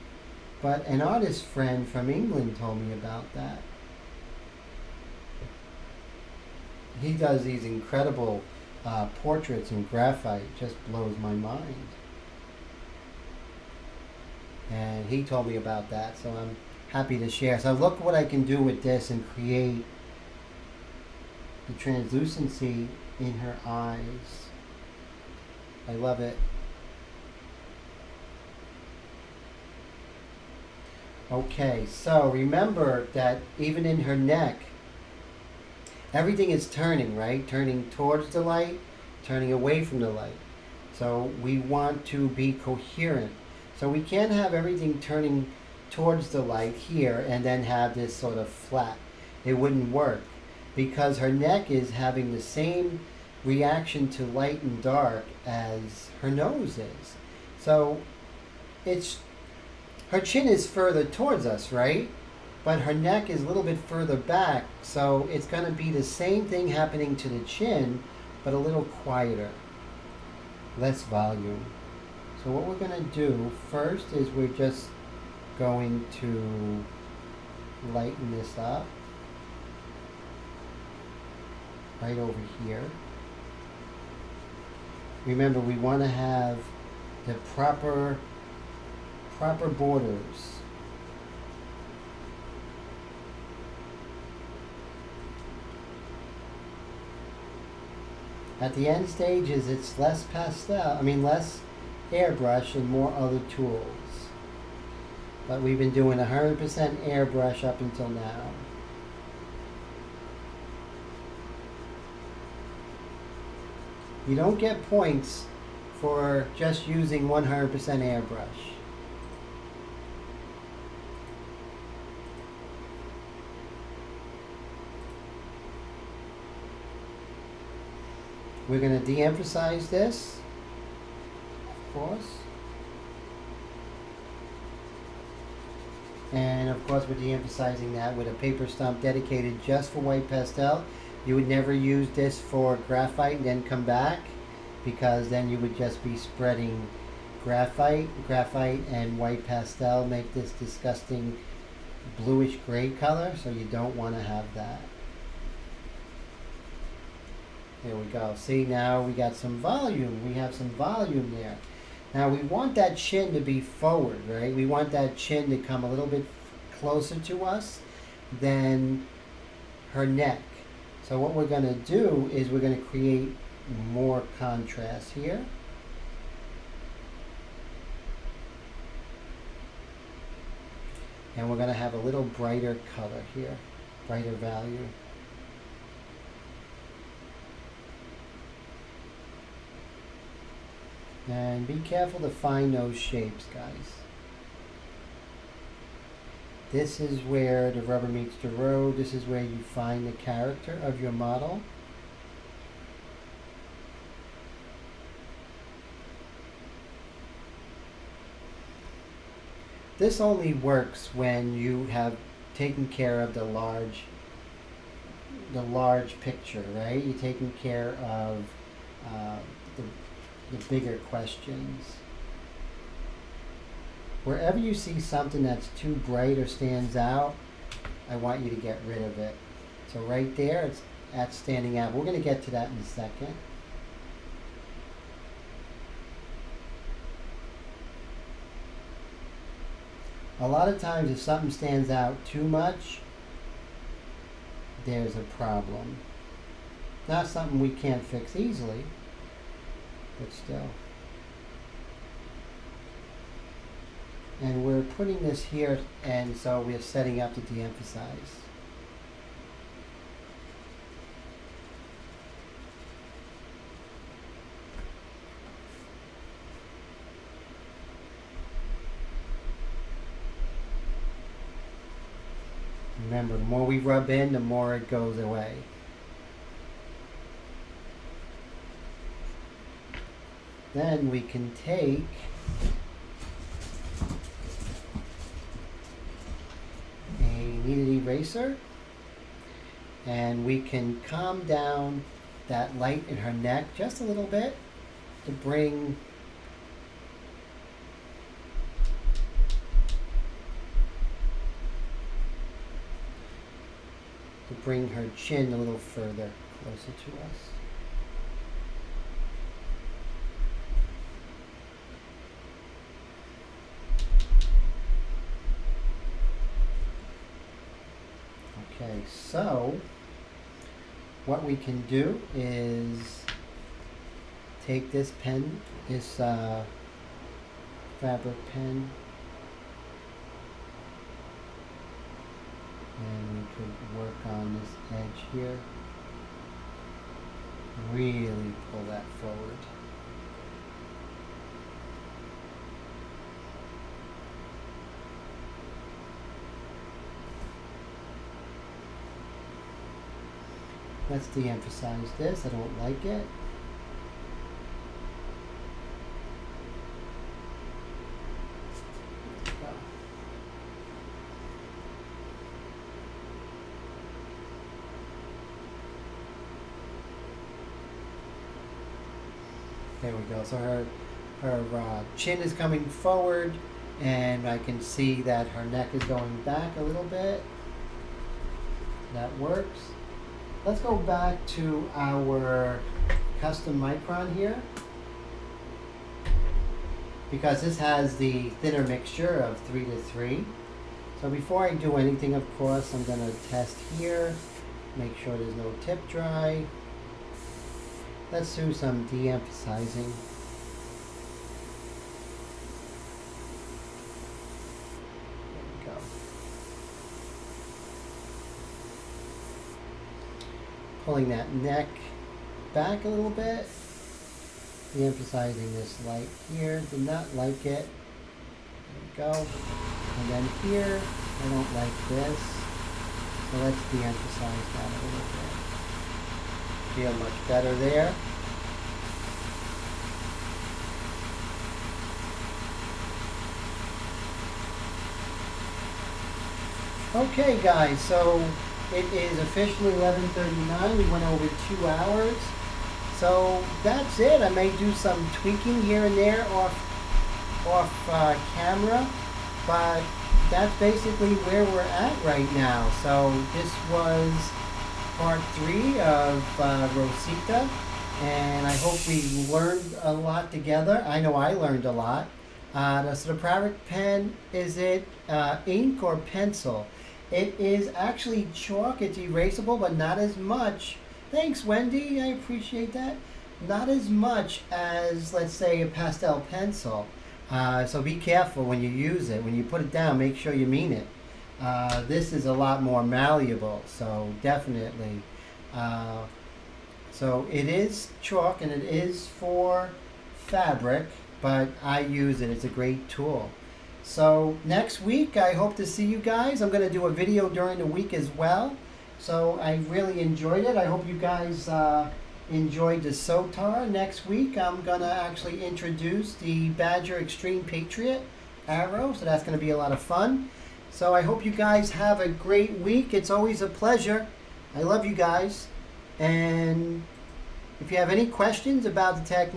But an artist friend from England told me about that. He does these incredible portraits in graphite. It just blows my mind. And he told me about that, so I'm happy to share. So look what I can do with this and create the translucency in her eyes. I love it. Okay, so remember that even in her neck, everything is turning, right? Turning towards the light, turning away from the light. So we want to be coherent. So we can't have everything turning towards the light here and then have this sort of flat. It wouldn't work because her neck is having the same reaction to light and dark as her nose is. So her chin is further towards us, right? But her neck is a little bit further back, so it's going to be the same thing happening to the chin, but a little quieter, less volume. So what we're going to do first is we're just going to lighten this up right over here. Remember, we want to have the proper borders. At the end stages, it's less less airbrush and more other tools. But we've been doing 100% airbrush up until now. You don't get points for just using 100% airbrush. We're going to de-emphasize this, of course. And of course we're de-emphasizing that with a paper stump dedicated just for white pastel. You would never use this for graphite and then come back, because then you would just be spreading graphite and white pastel make this disgusting bluish gray color, so you don't want to have that. There we go. See, now we got some volume. We have some volume there. Now we want that chin to be forward, right? We want that chin to come a little bit closer to us than her neck. So what we're going to do is we're going to create more contrast here. And we're going to have a little brighter color here, brighter value. And be careful to find those shapes, guys. This is where the rubber meets the road. This is where you find the character of your model. This only works when you have taken care of the large picture, right? You're taking care of the bigger questions. Wherever you see something that's too bright or stands out, I want you to get rid of it. So right there, that's standing out. We're going to get to that in a second. A lot of times if something stands out too much, there's a problem. Not something we can't fix easily, but still. And we're putting this here, and so we're setting up to de-emphasize. Remember, the more we rub in, the more it goes away. Then we can take a kneaded eraser and we can calm down that light in her neck just a little bit to bring her chin a little further closer to us. Okay, so what we can do is take this pen, this fabric pen, and we could work on this edge here. Really pull that forward. Let's de-emphasize this. I don't like it. There we go. So her chin is coming forward, and I can see that her neck is going back a little bit. That works. Let's go back to our custom micron here, because this has the thinner mixture of 3:3. So before I do anything, of course, I'm going to test here, make sure there's no tip dry. Let's do some de-emphasizing. There we go. Pulling that neck back a little bit. De-emphasizing this light here. Did not like it. There we go. And then here, I don't like this. So let's de-emphasize that a little bit. Feel much better there. Okay, guys, so it is officially 11:39. We went over 2 hours. So that's it. I may do some tweaking here and there off camera, but that's basically where we're at right now. So this was part 3 of Rosita, and I hope we learned a lot together. I know I learned a lot. So the fabric pen, is it ink or pencil? It is actually chalk. It's erasable, but not as much. Thanks, Wendy. I appreciate that. Not as much as, let's say, a pastel pencil. So be careful when you use it. When you put it down, make sure you mean it. This is a lot more malleable, so definitely. So it is chalk and it is for fabric, but I use it. It's a great tool. So next week, I hope to see you guys. I'm going to do a video during the week as well. So I really enjoyed it. I hope you guys enjoyed the Sotar. Next week, I'm going to actually introduce the Badger Extreme Patriot arrow. So that's going to be a lot of fun. So I hope you guys have a great week. It's always a pleasure. I love you guys. And if you have any questions about the technique,